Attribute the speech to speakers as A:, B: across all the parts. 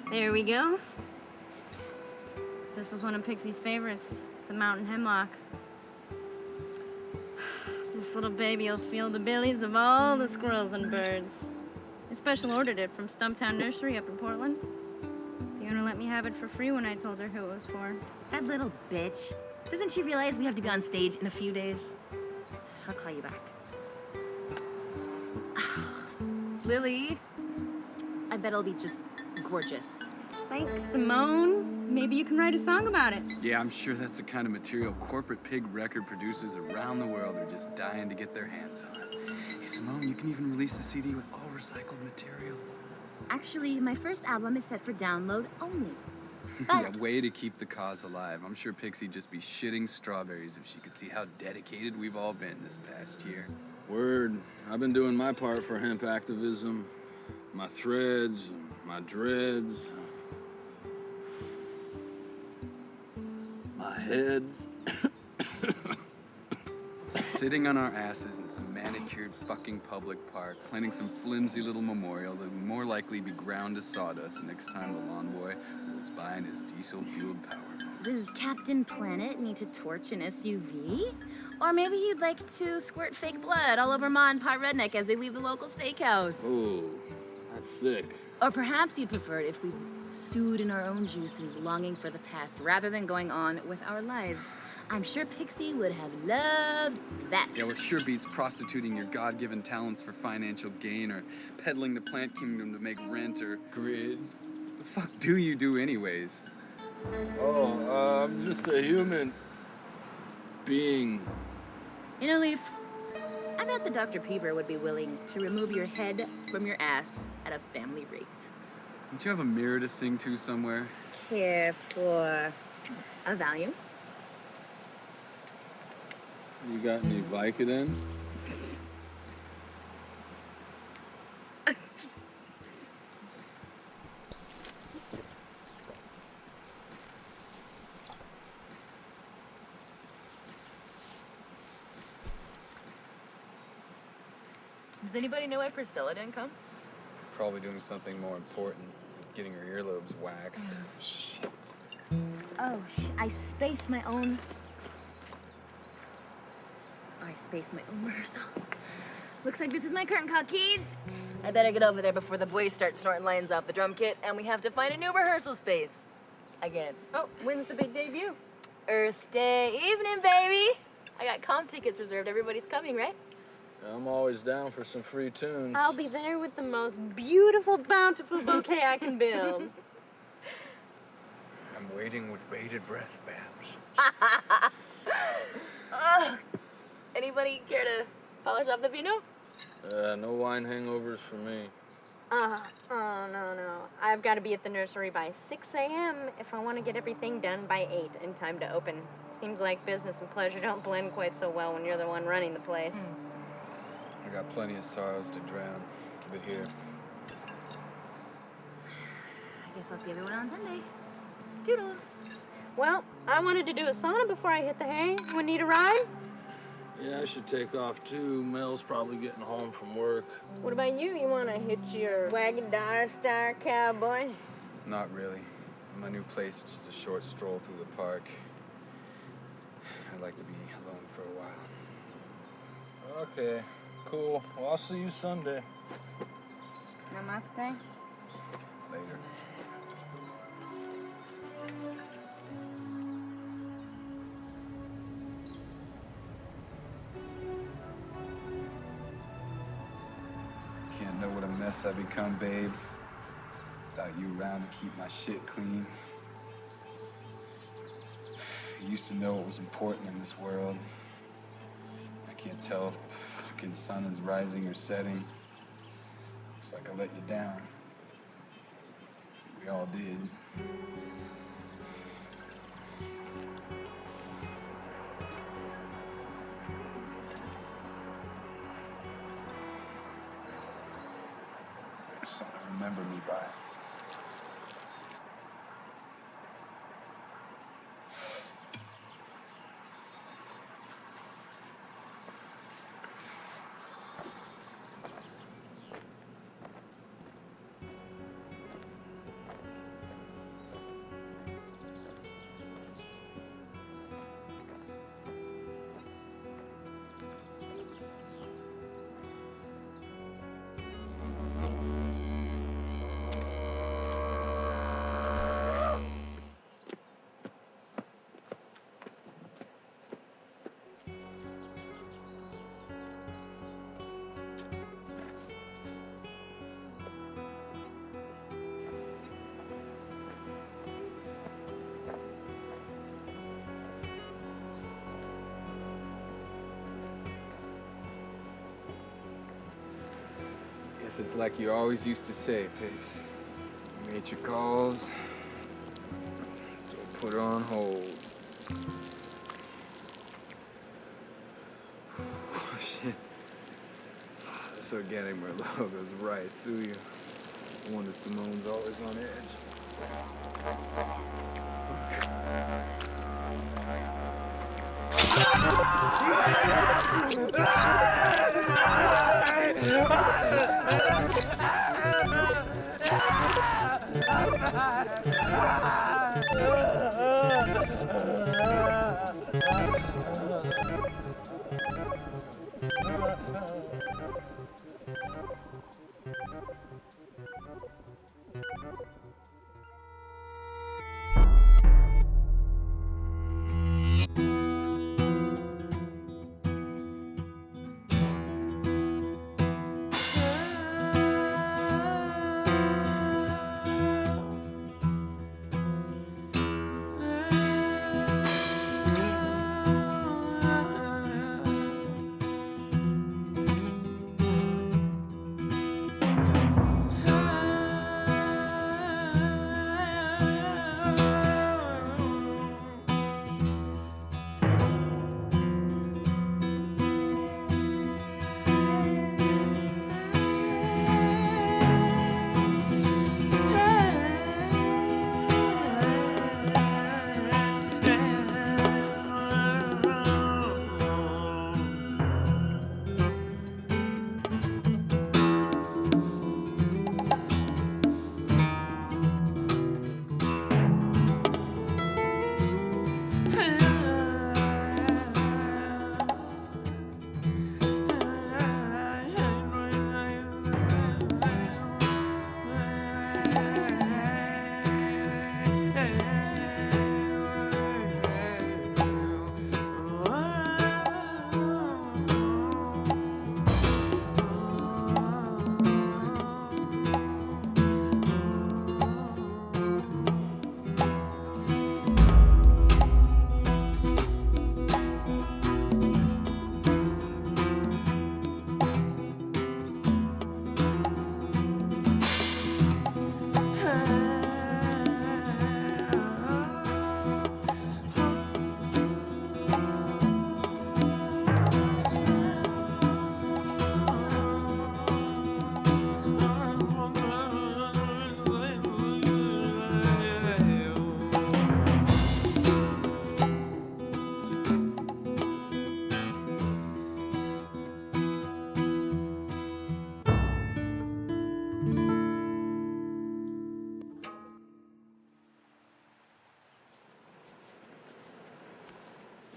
A: There we go. This was one of Pixie's favorites, the mountain hemlock. This little baby will feel the bellies of all the squirrels and birds. I special ordered it from Stumptown Nursery up in Portland. The owner let me have it for free when I told her who it was for.
B: That little bitch. Doesn't she realize we have to be on stage in a few days? I'll call you back. Lily, I bet it'll be just gorgeous.
A: Thanks, Simone. Maybe you can write a song about it.
C: Yeah, I'm sure that's the kind of material corporate pig record producers around the world are just dying to get their hands on. Hey, Simone, you can even release the CD with all recycled materials.
B: Actually, my first album is set for download only.
C: Yeah, way to keep the cause alive. I'm sure Pixie'd just be shitting strawberries if she could see how dedicated we've all been this past year.
D: Word. I've been doing my part for hemp activism. My threads, my dreads, my heads.
C: Sitting on our asses in some manicured fucking public park, planning some flimsy little memorial that would more likely be ground to sawdust the next time the lawn boy rolls by in his diesel-fueled power boat.
B: Does Captain Planet need to torch an SUV? Or maybe he'd like to squirt fake blood all over Ma and Pa Redneck as they leave the local steakhouse.
D: Oh, that's sick.
B: Or perhaps you'd prefer it if we stewed in our own juices, longing for the past, rather than going on with our lives. I'm sure Pixie would have loved that.
C: Yeah, well, it sure beats prostituting your God-given talents for financial gain or peddling the plant kingdom to make rent or grid. The fuck do you do anyways?
D: Oh, I'm just a human being.
B: You know, Leaf, I bet the Dr. Peever would be willing to remove your head from your ass at a family rate.
C: Don't you have a mirror to sing to somewhere?
B: Care for a value?
D: You got any Vicodin?
B: Does anybody know why Priscilla didn't come?
C: Probably doing something more important, getting her earlobes waxed.
B: Shit. Oh, I spaced my own rehearsal. Looks like this is my curtain call, kids. I better get over there before the boys start snorting lines off the drum kit, and we have to find a new rehearsal space. Again.
A: Oh, when's the big debut?
B: Earth Day evening, baby. I got comp tickets reserved. Everybody's coming, right?
D: I'm always down for some free tunes.
A: I'll be there with the most beautiful, bountiful bouquet I can build.
C: I'm waiting with bated breath, Babs.
B: Anybody care to polish off the vino?
D: No wine hangovers for me.
A: Oh, no. I've got to be at the nursery by 6 a.m. if I want to get everything done by 8 in time to open. Seems like business and pleasure don't blend quite so well when you're the one running the place.
C: I got plenty of sorrows to drown. Keep it here.
B: I guess I'll see everyone on Sunday. Toodles.
A: Well, I wanted to do a sauna before I hit the hay. You need a ride?
D: Yeah, I should take off too. Mel's probably getting home from work.
A: What about you? You want to hit your wagon dollar star cowboy?
C: Not really. My new place is just a short stroll through the park. I'd like to be alone for a while.
D: Okay, cool. Well, I'll see you Sunday.
A: Namaste.
C: Later. Can't know what a mess I become, babe. Without you around to keep my shit clean. I used to know what was important in this world. I can't tell if the fucking sun is rising or setting. Looks like I let you down. We all did. There's something to remember me by. guess it's like you always used to say, Pace. Nature calls, don't put her on hold. Oh, shit. This organic Merlot goes right through you. No wonder Simone's always on edge.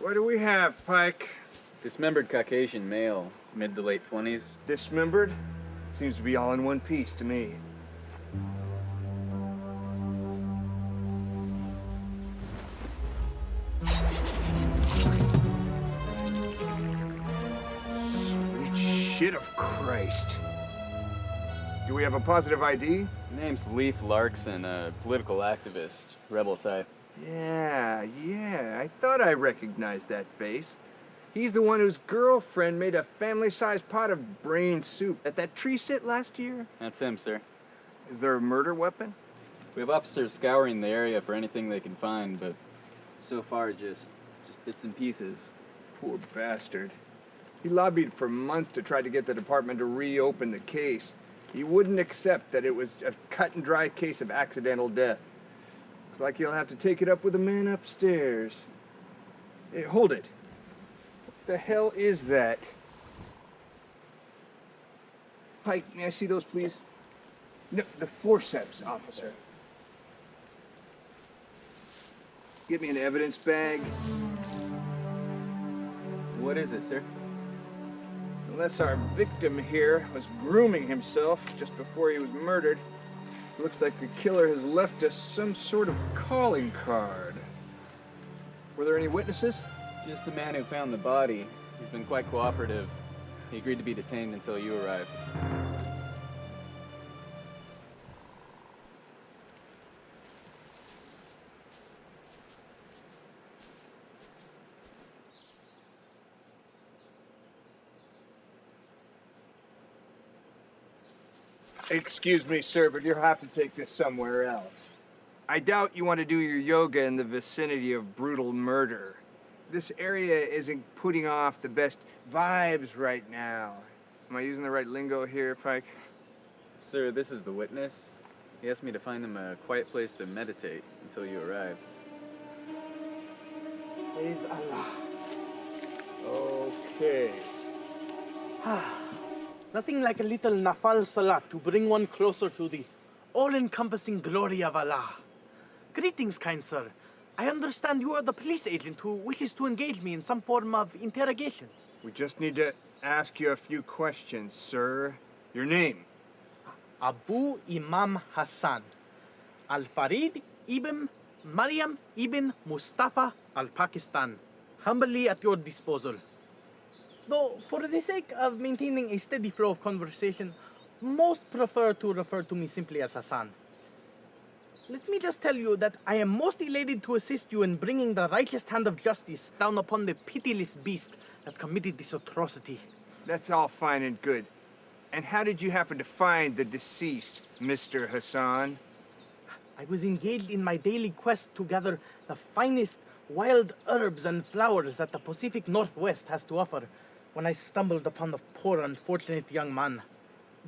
E: What do we have, Pike?
C: Dismembered Caucasian male, mid to late 20s.
E: Dismembered? Seems to be all in one piece to me. Sweet shit of Christ. Do we have a positive ID?
C: Name's Leif Larkson, a political activist, rebel type.
E: Yeah, I thought I recognized that face. He's the one whose girlfriend made a family-sized pot of brain soup at that tree sit last year?
C: That's him, sir.
E: Is there a murder weapon?
C: We have officers scouring the area for anything they can find, but so far just bits and pieces.
E: Poor bastard. He lobbied for months to try to get the department to reopen the case. He wouldn't accept that it was a cut-and-dry case of accidental death. Looks like he'll have to take it up with the man upstairs. Hey, hold it. What the hell is that? Pike, may I see those, please? No, the forceps, officer. Get me an evidence bag.
C: What is it, sir?
E: Unless our victim here was grooming himself just before he was murdered, looks like the killer has left us some sort of calling card. Were there any witnesses?
C: Just the man who found the body. He's been quite cooperative. He agreed to be detained until you arrived.
E: Excuse me, sir, but you'll have to take this somewhere else. I doubt you want to do your yoga in the vicinity of brutal murder. This area isn't putting off the best vibes right now. Am I using the right lingo here, Pike?
C: Sir, this is the witness. He asked me to find him a quiet place to meditate until you arrived.
F: Praise Allah.
E: Okay.
F: Nothing like a little nafal salat to bring one closer to the all-encompassing glory of Allah. Greetings, kind sir. I understand you are the police agent who wishes to engage me in some form of interrogation.
E: We just need to ask you a few questions, sir. Your name?
F: Abu Imam Hassan. Al-Farid ibn Maryam ibn Mustafa al-Pakistan. Humbly at your disposal. Though, for the sake of maintaining a steady flow of conversation, most prefer to refer to me simply as Hassan. Let me just tell you that I am most elated to assist you in bringing the righteous hand of justice down upon the pitiless beast that committed this atrocity.
E: That's all fine and good. And how did you happen to find the deceased, Mr. Hassan?
F: I was engaged in my daily quest to gather the finest wild herbs and flowers that the Pacific Northwest has to offer when I stumbled upon the poor unfortunate young man.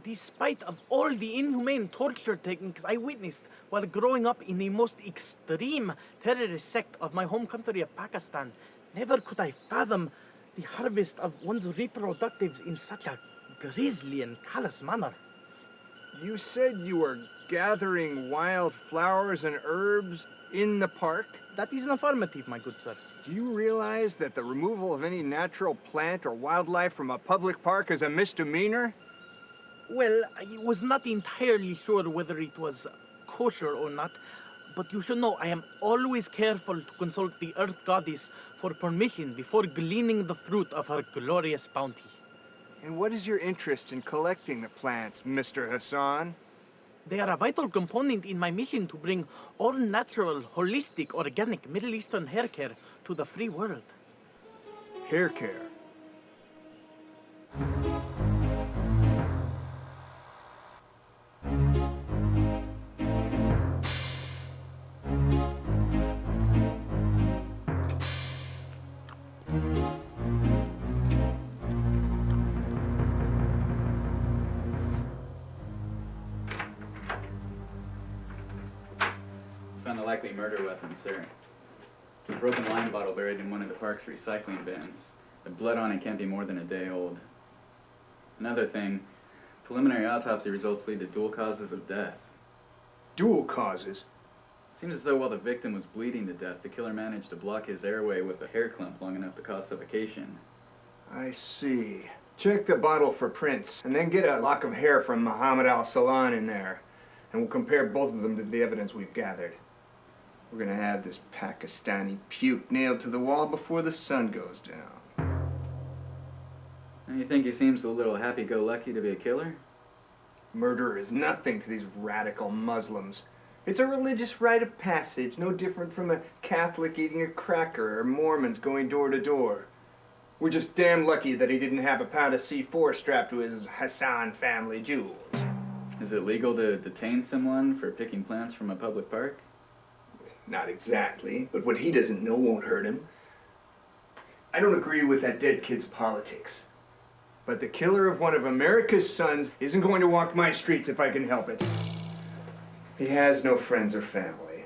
F: Despite of all the inhumane torture techniques I witnessed while growing up in the most extreme terrorist sect of my home country of Pakistan, never could I fathom the harvest of one's reproductives in such a grisly and callous manner.
E: You said you were gathering wild flowers and herbs in the park?
F: That is an affirmative, my good sir.
E: Do you realize that the removal of any natural plant or wildlife from a public park is a misdemeanor?
F: Well, I was not entirely sure whether it was kosher or not, but you should know I am always careful to consult the Earth Goddess for permission before gleaning the fruit of her glorious bounty.
E: And what is your interest in collecting the plants, Mr. Hassan?
F: They are a vital component in my mission to bring all natural, holistic, organic Middle Eastern hair care to the free world.
E: Hair care.
C: Found a likely murder weapon, sir. A broken wine bottle buried in one of the park's recycling bins. The blood on it can't be more than a day old. Another thing, preliminary autopsy results lead to dual causes of death.
E: Dual causes?
C: Seems as though while the victim was bleeding to death, the killer managed to block his airway with a hair clump long enough to cause suffocation.
E: I see. Check the bottle for prints, and then get a lock of hair from Muhammad al-Salan in there. And we'll compare both of them to the evidence we've gathered. We're gonna have this Pakistani puke nailed to the wall before the sun goes down.
C: And you think he seems a little happy-go-lucky to be a killer?
E: Murder is nothing to these radical Muslims. It's a religious rite of passage, no different from a Catholic eating a cracker or Mormons going door to door. We're just damn lucky that he didn't have a pound of C4 strapped to his Hassan family jewels.
C: Is it legal to detain someone for picking plants from a public park?
E: Not exactly, but what he doesn't know won't hurt him. I don't agree with that dead kid's politics. But the killer of one of America's sons isn't going to walk my streets if I can help it. He has no friends or family.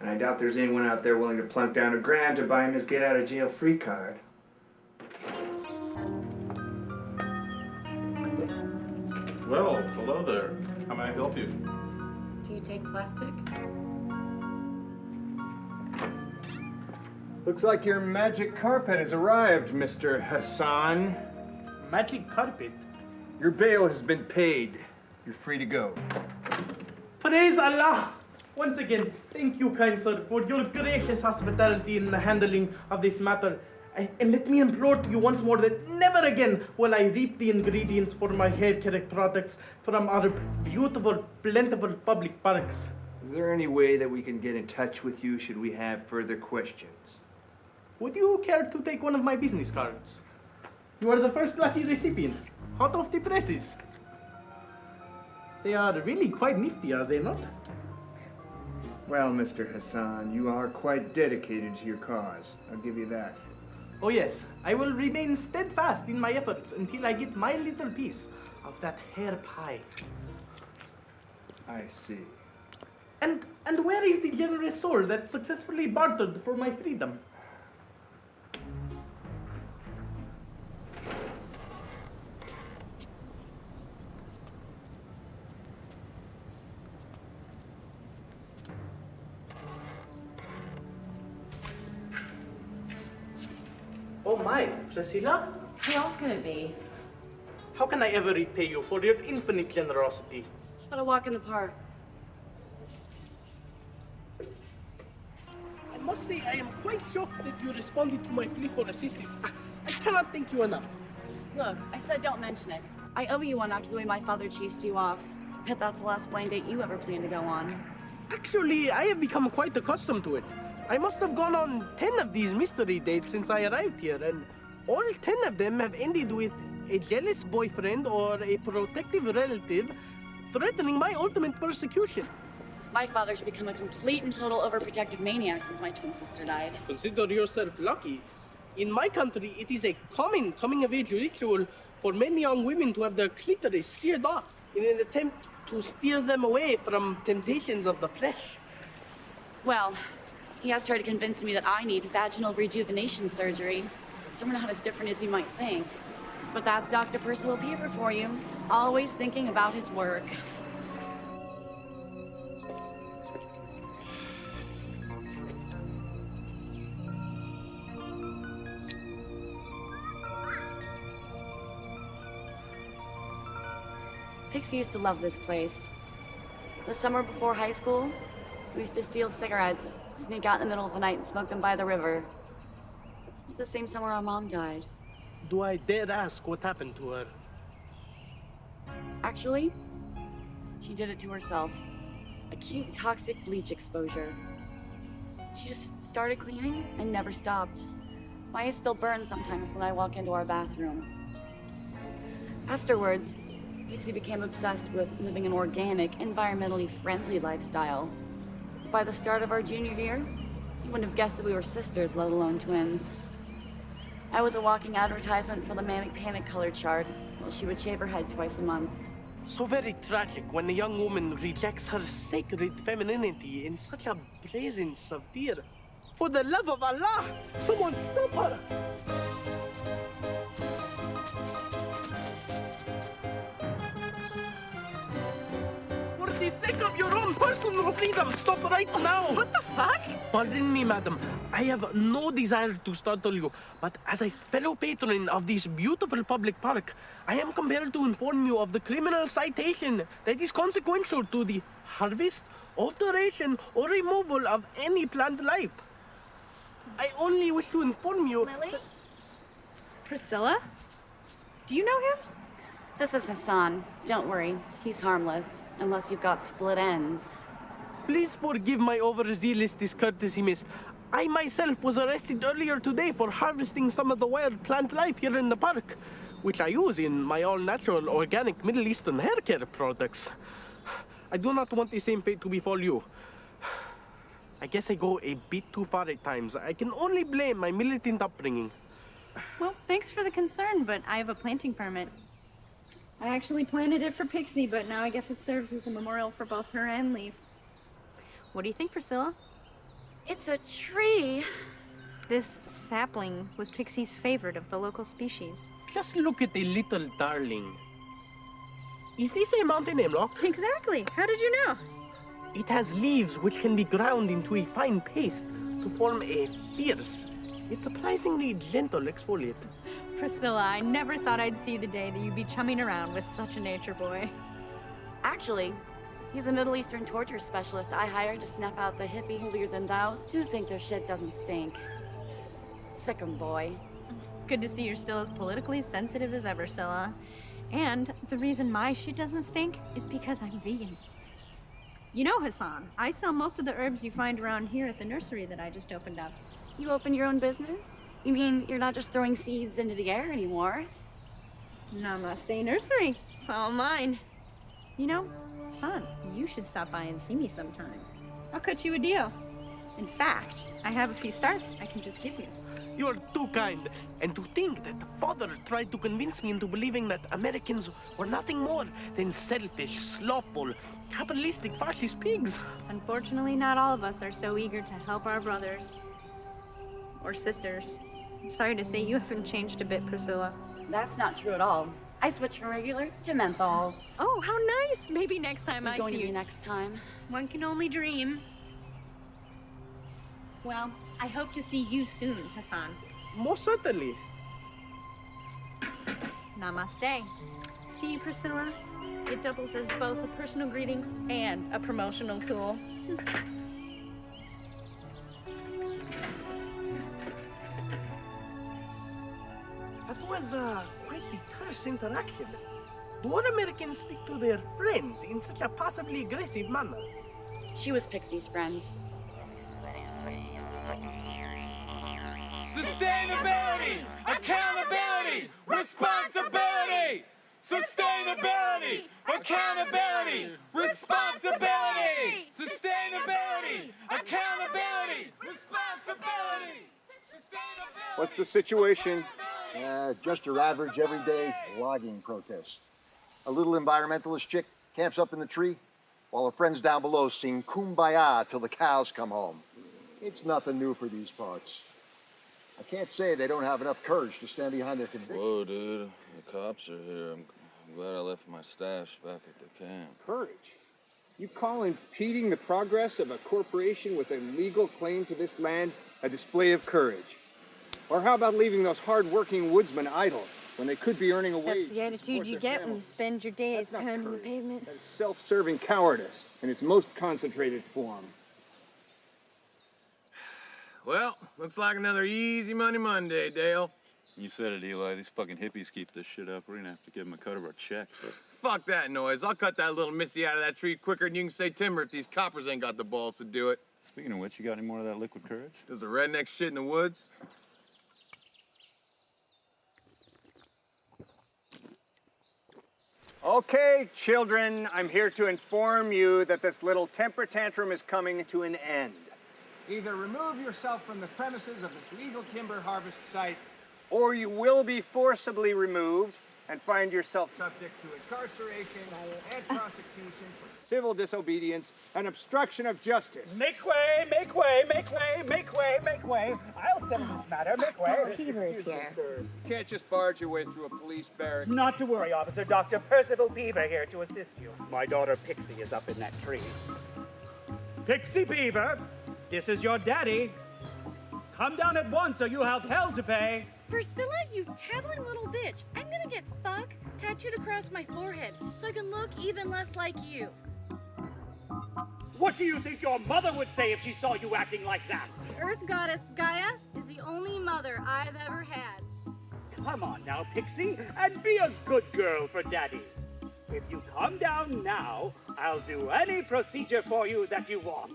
E: And I doubt there's anyone out there willing to plunk down $1,000 to buy him his get-out-of-jail-free card.
G: Well, hello there. How may I help you?
B: Do you take plastic?
E: Looks like your magic carpet has arrived, Mr. Hassan.
F: Magic carpet?
E: Your bail has been paid. You're free to go.
F: Praise Allah! Once again, thank you, kind sir, for your gracious hospitality in the handling of this matter. And let me implore to you once more that never again will I reap the ingredients for my hair care products from our beautiful, plentiful public parks.
E: Is there any way that we can get in touch with you should we have further questions?
F: Would you care to take one of my business cards? You are the first lucky recipient, hot off the presses. They are really quite nifty, are they not?
E: Well, Mr. Hassan, you are quite dedicated to your cause. I'll give you that.
F: Oh yes, I will remain steadfast in my efforts until I get my little piece of that hair pie.
E: I see.
F: And where is the generous soul that successfully bartered for my freedom? Oh my, Priscilla?
B: Who else could it be?
F: How can I ever repay you for your infinite generosity?
B: Got a walk in the park.
F: I must say I am quite shocked that you responded to my plea for assistance. I cannot thank you enough.
B: Look, I said don't mention it. I owe you one after the way my father chased you off. Bet that's the last blind date you ever plan to go on.
F: Actually, I have become quite accustomed to it. I must have gone on 10 of these mystery dates since I arrived here, and all 10 of them have ended with a jealous boyfriend or a protective relative threatening my ultimate persecution.
B: My father's become a complete and total overprotective maniac since my twin sister died.
F: Consider yourself lucky. In my country, it is a common coming-of-age ritual for many young women to have their clitoris seared off in an attempt to steer them away from temptations of the flesh.
B: Well, he has tried to convince me that I need vaginal rejuvenation surgery. So we're not as different as you might think. But that's Dr. Percival Peeper for you, always thinking about his work. Pixie used to love this place. The summer before high school, we used to steal cigarettes, sneak out in the middle of the night and smoke them by the river. It was the same summer our mom died.
F: Do I dare ask what happened to her?
B: Actually, she did it to herself. Acute toxic bleach exposure. She just started cleaning and never stopped. My eyes still burn sometimes when I walk into our bathroom. Afterwards, Pixie became obsessed with living an organic, environmentally friendly lifestyle. By the start of our junior year, you wouldn't have guessed that we were sisters, let alone twins. I was a walking advertisement for the Manic Panic color chart, while she would shave her head twice a month.
F: So very tragic when a young woman rejects her sacred femininity in such a brazen severe. For the love of Allah, someone stop her! For the sake of your own personal freedom, stop right now!
B: What the fuck?
F: Pardon me, madam. I have no desire to startle you, but as a fellow patron of this beautiful public park, I am compelled to inform you of the criminal citation that is consequential to the harvest, alteration, or removal of any plant life. I only wish to inform you...
A: Lily? Priscilla? Do you know him?
B: This is Hassan. Don't worry, he's harmless, unless you've got split ends.
F: Please forgive my overzealous discourtesy, miss. I myself was arrested earlier today for harvesting some of the wild plant life here in the park, which I use in my all-natural, organic Middle Eastern hair care products. I do not want the same fate to befall you. I guess I go a bit too far at times. I can only blame my militant upbringing.
A: Well, thanks for the concern, but I have a planting permit. I actually planted it for Pixie, but now I guess it serves as a memorial for both her and Leaf. What do you think, Priscilla?
B: It's a tree.
A: This sapling was Pixie's favorite of the local species.
F: Just look at the little darling. Is this a mountain hemlock?
A: Exactly. How did you know?
F: It has leaves which can be ground into a fine paste to form a fierce, yet surprisingly gentle exfoliate.
A: Priscilla, I never thought I'd see the day that you'd be chumming around with such a nature boy.
B: Actually, he's a Middle Eastern torture specialist I hired to snuff out the hippie holier-than-thous who think their shit doesn't stink. Sick 'em, boy.
A: Good to see you're still as politically sensitive as ever, Scylla. And the reason my shit doesn't stink is because I'm vegan. You know, Hassan, I sell most of the herbs you find around here at the nursery that I just opened up.
B: You open your own business? You mean you're not just throwing seeds into the air anymore?
A: Namaste Nursery. It's all mine. You know, Hassan, you should stop by and see me sometime. I'll cut you a deal. In fact, I have a few starts I can just give you.
F: You are too kind. And to think that father tried to convince me into believing that Americans were nothing more than selfish, slothful, capitalistic, fascist pigs.
A: Unfortunately, not all of us are so eager to help our brothers. Or sisters. I'm sorry to say you haven't changed a bit, Priscilla.
B: That's not true at all. I switched from regular to menthols.
A: Oh, how nice! Maybe next time
B: Who's
A: I
B: going
A: see
B: to be
A: you.
B: next time?
A: One can only dream. Well, I hope to see you soon, Hassan.
F: Most certainly.
A: Namaste. See, Priscilla? It doubles as both a personal greeting and a promotional tool.
F: That was quite the terse interaction. Do all Americans speak to their friends in such a possibly aggressive manner?
B: She was Pixie's friend.
C: Sustainability, accountability, responsibility. Sustainability, accountability, responsibility. Sustainability, accountability, responsibility.
E: What's the situation?
H: Just your average, everyday logging protest. A little environmentalist chick camps up in the tree, while her friends down below sing Kumbaya till the cows come home. It's nothing new for these parts. I can't say they don't have enough courage to stand behind their convictions.
D: Whoa, dude. The cops are here. I'm glad I left my stash back at the camp.
E: Courage? You call impeding the progress of a corporation with a legal claim to this land a display of courage? Or how about leaving those hard-working woodsmen idle when they could be earning a wage?
A: That's the attitude you get when you spend your days pounding the pavement.
E: That's self-serving cowardice in its most concentrated form.
I: Well, looks like another easy money Monday, Dale.
C: You said it, Eli. These fucking hippies keep this shit up. We're gonna have to give them a cut of our check.
I: Fuck that noise. I'll cut that little missy out of that tree quicker than you can say timber if these coppers ain't got the balls to do it.
C: Speaking of which, you got any more of that liquid courage?
I: Does the redneck shit in the woods?
E: Okay, children, I'm here to inform you that this little temper tantrum is coming to an end. Either remove yourself from the premises of this legal timber harvest site, or you will be forcibly removed and find yourself subject to incarceration and prosecution for civil disobedience and obstruction of justice.
J: Make way, make way, make way, make way, make way. I'll settle this matter, make way.
A: Peaver is here.
E: You can't just barge your way through a police barrack.
J: Not to worry, Officer. Dr. Percival Beaver here to assist you. My daughter Pixie is up in that tree. Pixie Beaver, this is your daddy. Come down at once or you have hell to pay.
K: Priscilla, you tattling little bitch. I'm gonna get fuck tattooed across my forehead so I can look even less like you.
J: What do you think your mother would say if she saw you acting like that?
K: The Earth Goddess Gaia is the only mother I've ever had.
J: Come on now, Pixie, and be a good girl for Daddy. If you come down now, I'll do any procedure for you that you want.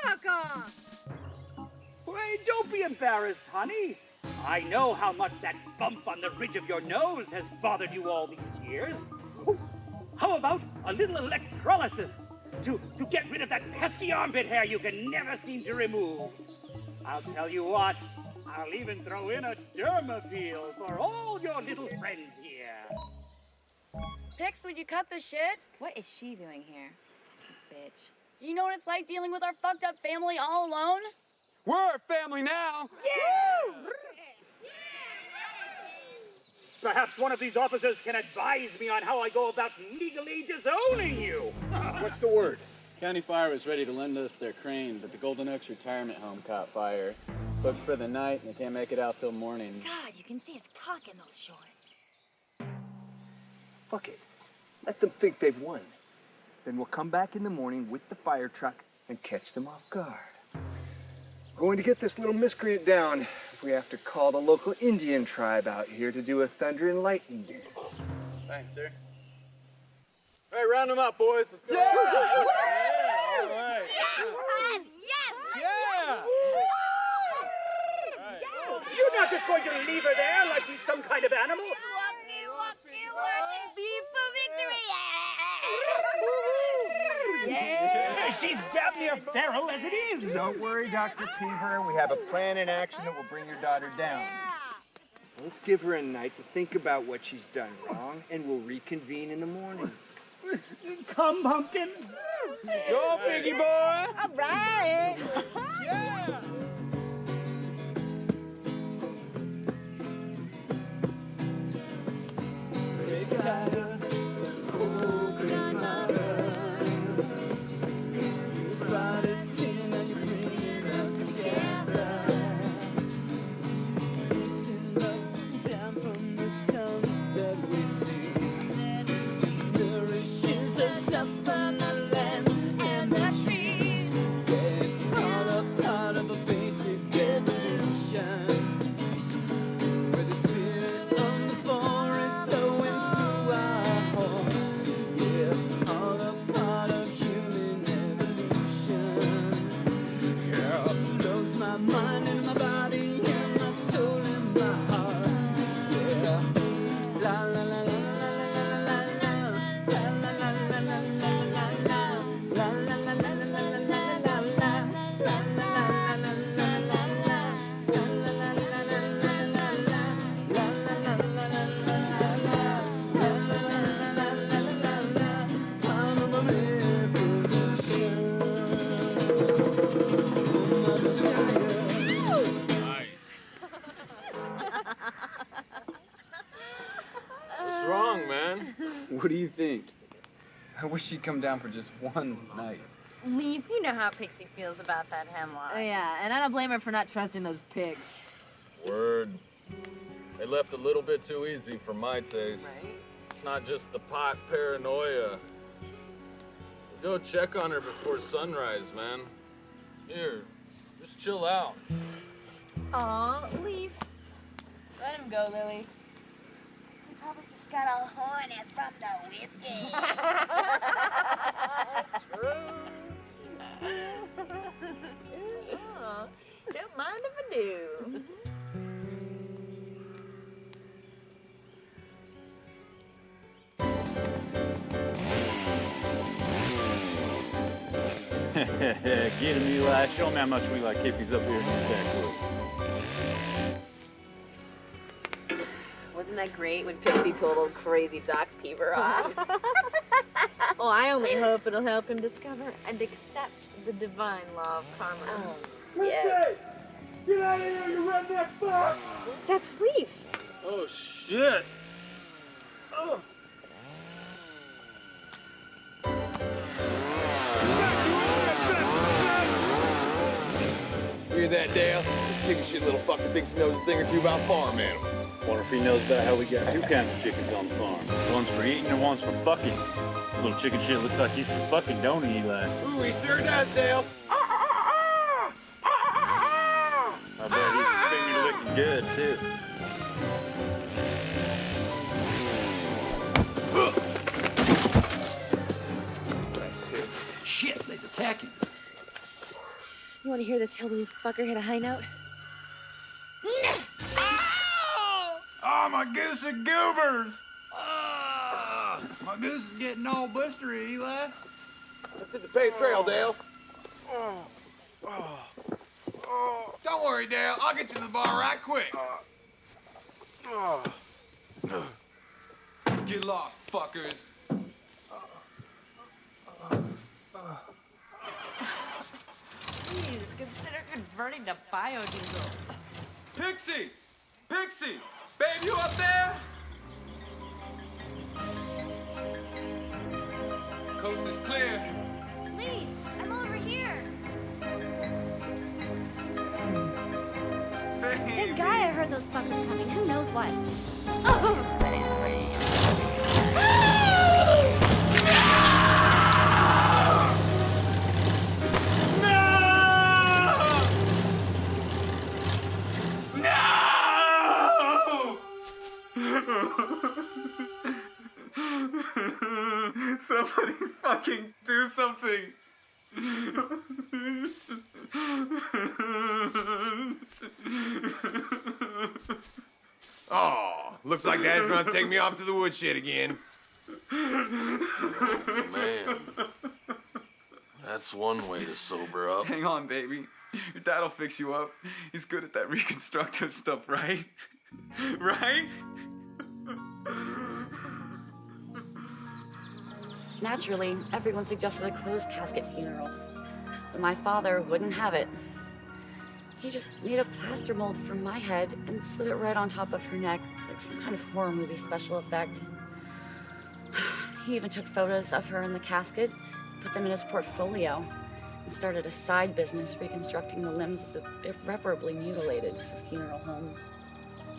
K: Fuck off!
J: Hey, don't be embarrassed, honey. I know how much that bump on the ridge of your nose has bothered you all these years. How about a little electrolysis to get rid of that pesky armpit hair you can never seem to remove? I'll tell you what, I'll even throw in a derma peel for all your little friends here.
K: Pix, would you cut the shit?
B: What is she doing here? Bitch.
K: Do you know what it's like dealing with our fucked up family all alone?
C: We're a family now!
K: Yeah!
J: Perhaps one of these officers can advise me on how I go about legally disowning you.
E: What's the word?
L: County Fire was ready to lend us their crane, but the Golden Oaks retirement home caught fire. Booked for the night, and they can't make it out till morning.
K: God, you can see his cock in those shorts.
E: Fuck it. Let them think they've won. Then we'll come back in the morning with the fire truck and catch them off guard. Going to get this little miscreant down if we have to call the local Indian tribe out here to do a thunder and lightning dance.
L: Thanks, sir. All right, round them up, boys. Let's go.
E: Yeah!
L: All right.
K: Yes! Yes!
E: Yeah!
J: You're not just going to leave her there like she's some kind of animal.
K: Be for victory!
J: damn near feral as it is.
E: Don't worry, Dr. Peaver. We have a plan in action that will bring your daughter down. Let's give her a night to think about what she's done wrong, and we'll reconvene in the morning.
J: Come, Pumpkin.
E: Go, Piggy boy!
A: All right.
E: Yeah!
D: What's wrong, man?
C: What do you think? I wish she'd come down for just one night.
A: Leaf, you know how Pixie feels about that hemlock.
M: Yeah, and I don't blame her for not trusting those pigs.
D: Word. They left a little bit too easy for my taste.
M: Right?
D: It's not just the pot paranoia. Go check on her before sunrise, man. Here, just chill out.
A: Aw, Leaf.
M: Let him go, Lily.
K: He probably just got all horny from the whiskey.
A: Aw, don't mind if I do.
N: Get him, Eli. Show me how much we like hippies up here in the backwoods.
M: Wasn't that great when Pixie told old crazy Doc Peaver off?
A: Well, I only hope it'll help him discover and accept the divine law of karma.
M: Yes.
J: Get out of here, you redneck fuck!
A: That's Leaf.
D: Oh, shit. Oh.
I: Hear that, Dale? This chicken shit little fucker thinks he knows a thing or two about farm animals.
N: Wonder if he knows about how we got two kinds of chickens on the farm. One's for eating and one's for fucking. Little chicken shit looks like he's for fucking, don't he, Eli?
I: Ooh, he sure does, Dale.
N: I bet he's finger looking good, too.
J: Shit, they's attacking.
M: You want to hear this hillbilly fucker hit a high note?
N: Oh, my goose and goobers! My goose is getting all blistery, Eli.
I: Let's hit the paved trail, Dale. Don't worry, Dale. I'll get you to the bar right quick. Get lost, fuckers.
A: Please consider converting to biodiesel.
I: Pixie! Pixie! Babe, you up there? Coast is clear.
K: Leaf, I'm over here. Good guy, I heard those fuckers coming. Who knows what?
I: Somebody fucking do something. Oh, looks like Dad's gonna take me off to the woodshed again.
D: Man. That's That's one way to sober up.
C: Hang on, baby. Your dad'll fix you up. He's good at that reconstructive stuff, right? Right?
B: Naturally, everyone suggested a closed casket funeral, but my father wouldn't have it. He just made a plaster mold for my head and slid it right on top of her neck, like some kind of horror movie special effect. He even took photos of her in the casket, put them in his portfolio, and started a side business reconstructing the limbs of the irreparably mutilated for funeral homes.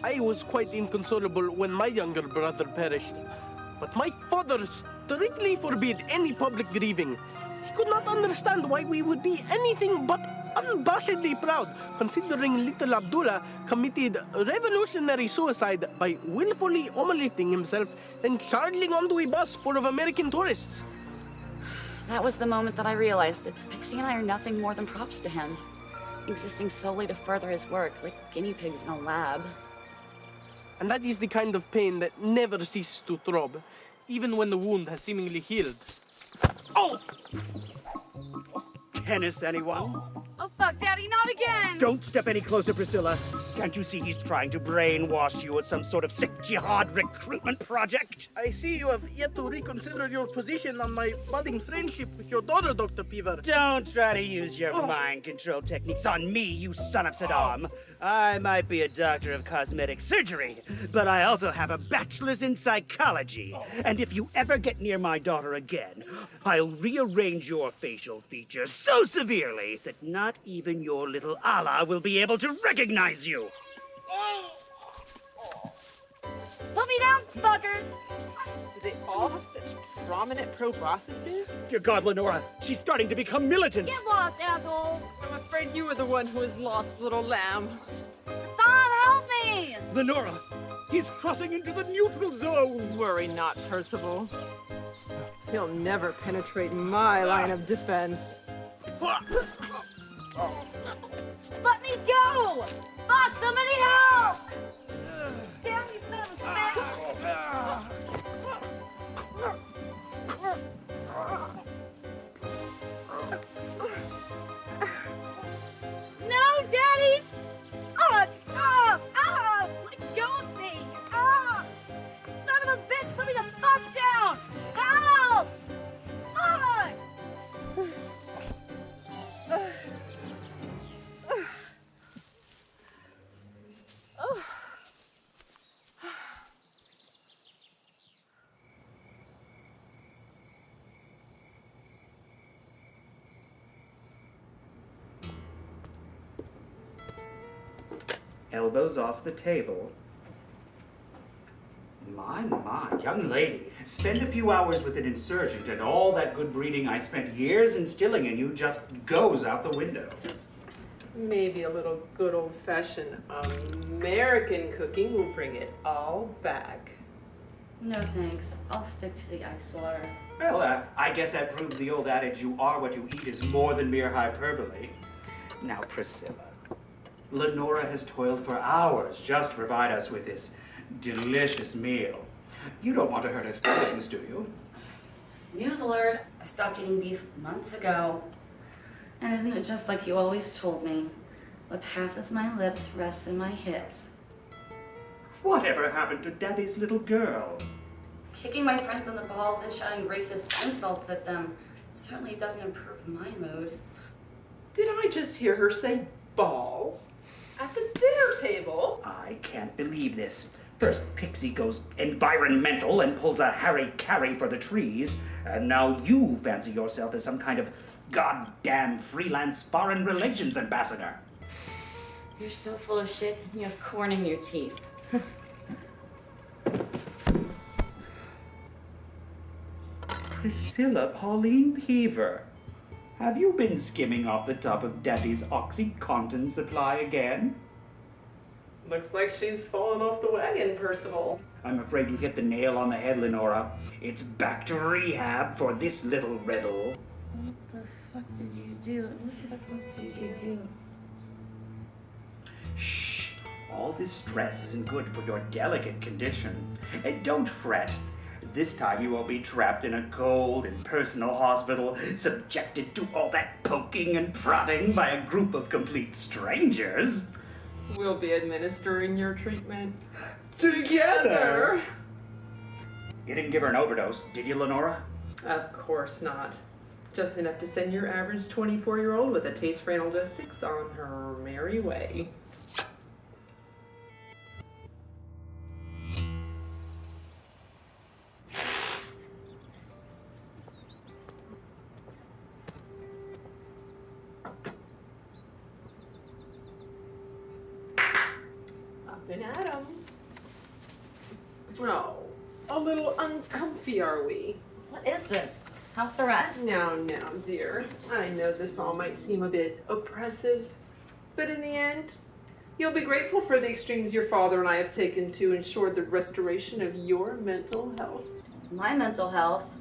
F: I was quite inconsolable when my younger brother perished, but my father strictly forbid any public grieving. He could not understand why we would be anything but unabashedly proud, considering little Abdullah committed revolutionary suicide by willfully omeleting himself and charging onto a bus full of American tourists.
B: That was the moment that I realized that Pixie and I are nothing more than props to him, existing solely to further his work, like guinea pigs in a lab.
F: And that is the kind of pain that never ceases to throb, even when the wound has seemingly healed. Oh!
J: Tennis, anyone?
K: Oh, fuck, Daddy, not again!
J: Don't step any closer, Priscilla. Can't you see he's trying to brainwash you with some sort of sick jihad recruitment project?
F: I see you have yet to reconsider your position on my budding friendship with your daughter, Dr. Peever.
J: Don't try to use your mind control techniques on me, you son of Saddam. I might be a doctor of cosmetic surgery, but I also have a bachelor's in psychology. And if you ever get near my daughter again, I'll rearrange your facial features so severely that not even your little Allah will be able to recognize you.
K: Put me down, fucker!
M: Do they all have such prominent proboscises?
J: Dear God, Lenora, she's starting to become militant.
K: Get lost, asshole!
M: I'm afraid you were the one who was lost, little lamb.
K: Hassan, help me!
J: Lenora, he's crossing into the neutral zone.
M: Worry not, Percival. He'll never penetrate my line of defense.
K: Let me go! Fuck, somebody help! Damn, you son of a bitch! No, Daddy! Oh, stop! Ah! Let go of me! Ah! Son of a bitch, put me the fuck down! Help! Fuck!
O: Elbows off the table. My, young lady, spend a few hours with an insurgent and all that good breeding I spent years instilling in you just goes out the window.
M: Maybe a little good old-fashioned American cooking will bring it all back.
B: No thanks. I'll stick to the ice water.
O: Well, I guess that proves the old adage, you are what you eat, is more than mere hyperbole. Now, Priscilla, Lenora has toiled for hours just to provide us with this delicious meal. You don't want to hurt her feelings, do you?
B: News alert! I stopped eating beef months ago. And isn't it just like you always told me? What passes my lips rests in my hips.
O: Whatever happened to Daddy's little girl?
B: Kicking my friends in the balls and shouting racist insults at them certainly doesn't improve my mood.
M: Did I just hear her say balls? At the dinner table?
O: I can't believe this. First, Pixie goes environmental and pulls a Harry Carey for the trees, and now you fancy yourself as some kind of goddamn freelance foreign relations ambassador.
B: You're so full of shit, you have corn in your teeth.
O: Priscilla Pauline Peever, have you been skimming off the top of Daddy's OxyContin supply again?
M: Looks like she's fallen off the wagon, Percival.
O: I'm afraid you hit the nail on the head, Lenora. It's back to rehab for this little rebel.
B: What the fuck did you do? What the fuck did you do?
O: Shh. All this stress isn't good for your delicate condition. Don't fret. This time you won't be trapped in a cold, impersonal hospital, subjected to all that poking and prodding by a group of complete strangers.
M: We'll be administering your treatment
O: Together! You didn't give her an overdose, did you, Lenora?
M: Of course not. Just enough to send your average 24-year-old with a taste for analgesics on her merry way. Up and at 'em. Oh, a little uncomfy, are we?
B: What is this? House arrest?
M: No, dear. I know this all might seem a bit oppressive, but in the end, you'll be grateful for the extremes your father and I have taken to ensure the restoration of your mental health.
B: My mental health?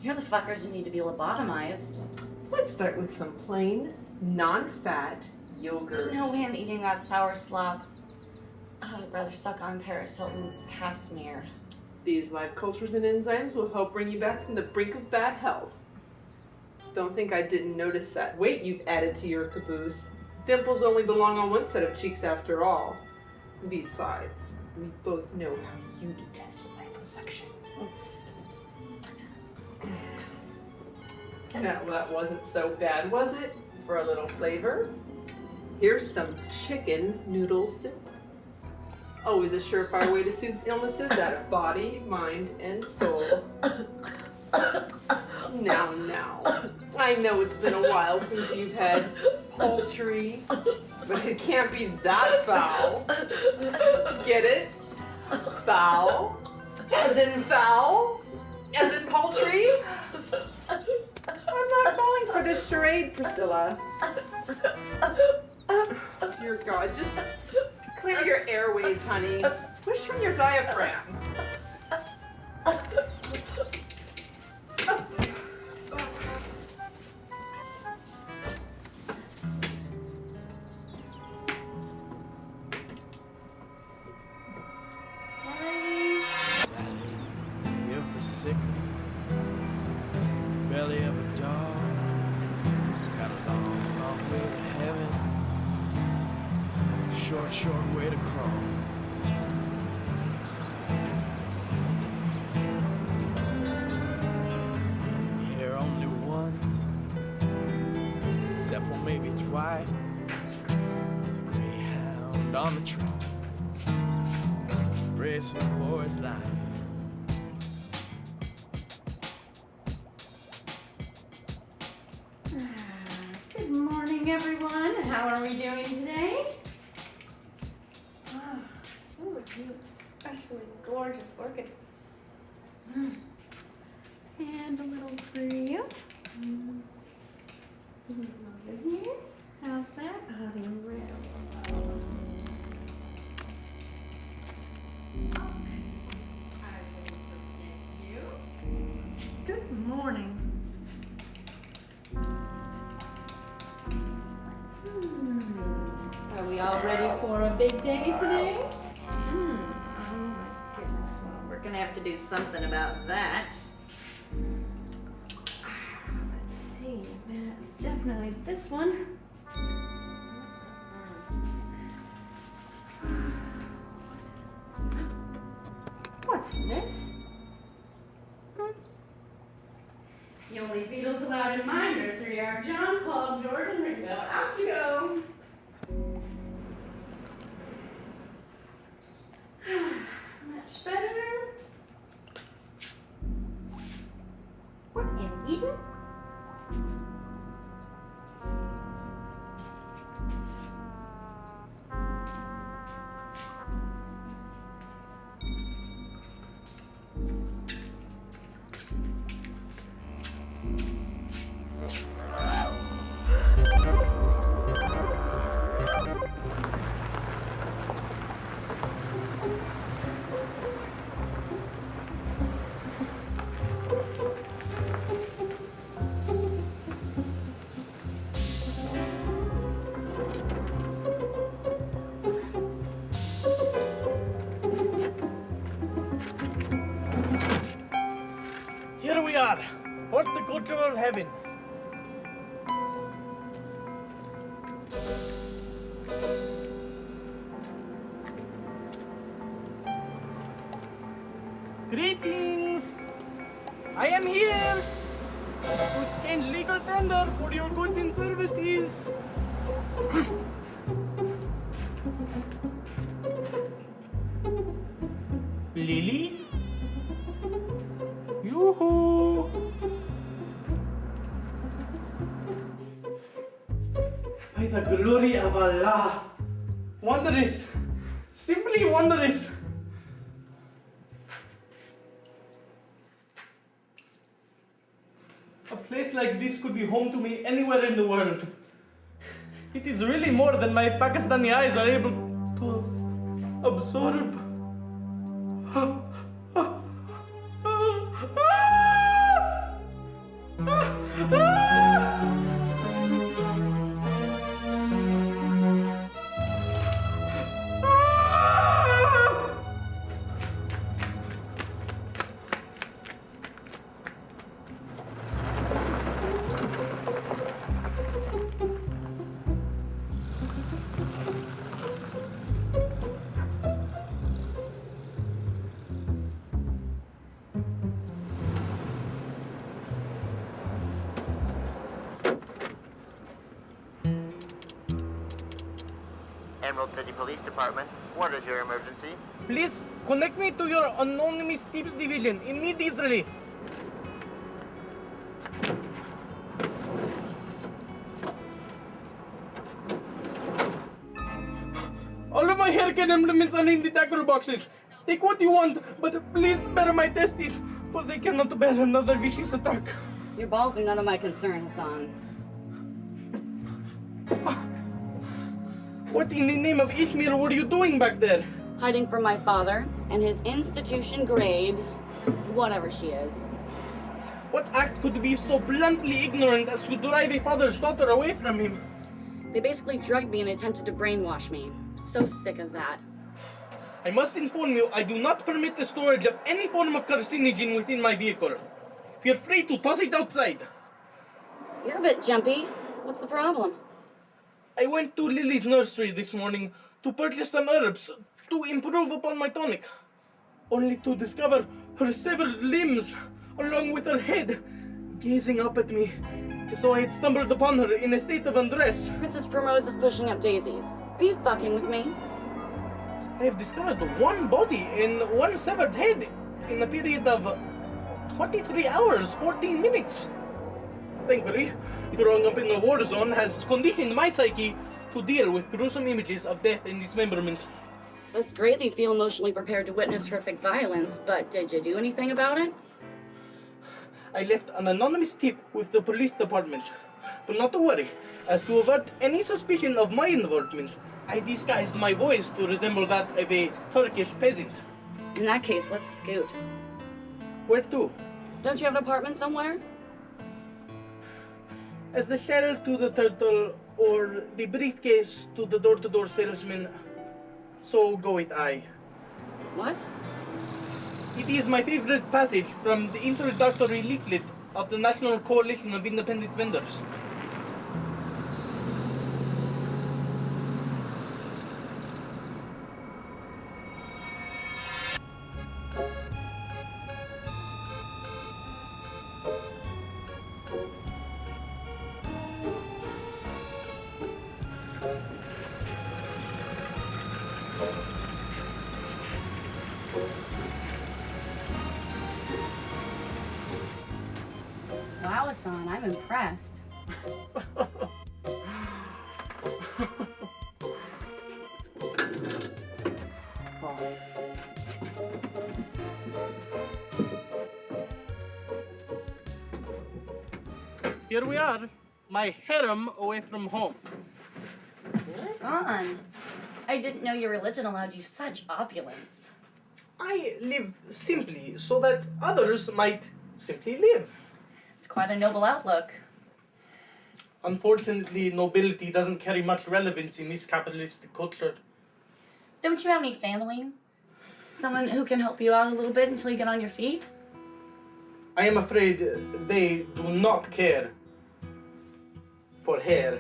B: You're the fuckers who need to be lobotomized.
M: Let's start with some plain, non-fat yogurt.
B: There's no way I'm eating that sour slop. I'd rather suck on Paris Hilton's pap smear.
M: These live cultures and enzymes will help bring you back from the brink of bad health. Don't think I didn't notice that weight you've added to your caboose. Dimples only belong on one set of cheeks after all. Besides, we both know how you detest liposuction. Now that wasn't so bad, was it? For a little flavor, here's some chicken noodle soup. Always a surefire way to soothe illnesses out of body, mind, and soul. Now. I know it's been a while since you've had poultry, but it can't be that foul. Get it? Foul? As in foul? As in poultry? I'm not falling for this charade, Priscilla. Dear God, just clear your airways, honey. Push from your diaphragm.
F: Of the sickness, belly of a dog, got a long way to heaven, short way to crawl. Been here only once, except for maybe twice. There's a greyhound on the track, racing for his life.
A: Good morning, everyone. How are we doing today? Oh, you especially gorgeous orchid. And a little for you. Over here. How's that? Oh, the red. Good morning. Are we all ready for a big day today? Oh my goodness, well, we're gonna have to do something about that. Let's see, definitely this one. What's this? The only Beatles allowed in my nursery are John, Paul, George, and Ringo. Out you go. Much better. What in Eden?
F: cultural heaven. Greetings! I am here to exchange legal tender for your goods and services. Lily? Yoo-hoo! By the glory of Allah! Wondrous! Simply wondrous! A place like this could be home to me anywhere in the world. It is really more than my Pakistani eyes are able to absorb.
P: Emerald City Police Department, what is your emergency?
F: Please connect me to your anonymous tips division immediately. All of my haircut implements are in the tackle boxes. Take what you want, but please spare my testes, for they cannot bear another vicious attack.
B: Your balls are none of my concern, Hassan.
F: What in the name of Ishmir were you doing back there?
B: Hiding from my father and his institution grade, whatever she is.
F: What act could be so bluntly ignorant as to drive a father's daughter away from him?
B: They basically drugged me and attempted to brainwash me. So sick of that.
F: I must inform you, I do not permit the storage of any form of carcinogen within my vehicle. Feel free to toss it outside.
B: You're a bit jumpy. What's the problem?
F: I went to Lily's nursery this morning to purchase some herbs to improve upon my tonic, only to discover her severed limbs along with her head gazing up at me as though I had stumbled upon her in a state of undress.
B: Princess Primrose is pushing up daisies. Are you fucking with me?
F: I have discovered one body and one severed head in a period of 23 hours, 14 minutes. Thankfully, growing up in a war zone has conditioned my psyche to deal with gruesome images of death and dismemberment.
B: That's great that you feel emotionally prepared to witness horrific violence, but did you do anything about it?
F: I left an anonymous tip with the police department. But not to worry, as to avert any suspicion of my involvement, I disguised my voice to resemble that of a Turkish peasant.
B: In that case, let's scoot.
F: Where to?
B: Don't you have an apartment somewhere?
F: As the shell to the turtle, or the briefcase to the door-to-door salesman, so go it I.
B: What?
F: It is my favorite passage from the introductory leaflet of the National Coalition of Independent Vendors.
B: Wow, Hassan, I'm impressed.
F: Here we are, my harem away from home.
B: Hassan, I didn't know your religion allowed you such opulence.
F: I live simply so that others might simply live.
B: It's quite a noble outlook.
F: Unfortunately, nobility doesn't carry much relevance in this capitalistic culture.
B: Don't you have any family? Someone who can help you out a little bit until you get on your feet?
F: I am afraid they do not care for hair.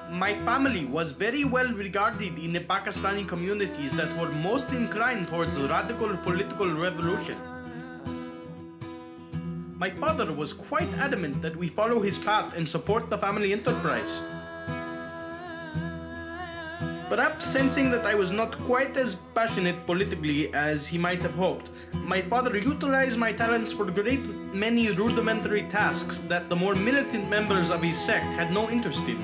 F: My family was very well regarded in the Pakistani communities that were most inclined towards radical political revolution. My father was quite adamant that we follow his path and support the family enterprise. Perhaps sensing that I was not quite as passionate politically as he might have hoped, my father utilized my talents for great many rudimentary tasks that the more militant members of his sect had no interest in,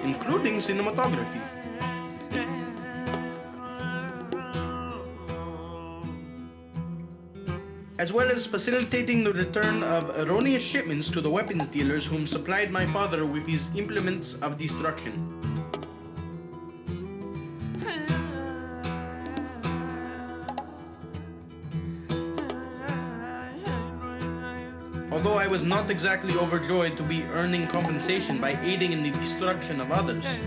F: including cinematography. As well as facilitating the return of erroneous shipments to the weapons dealers whom supplied my father with his implements of destruction. Although I was not exactly overjoyed to be earning compensation by aiding in the destruction of others,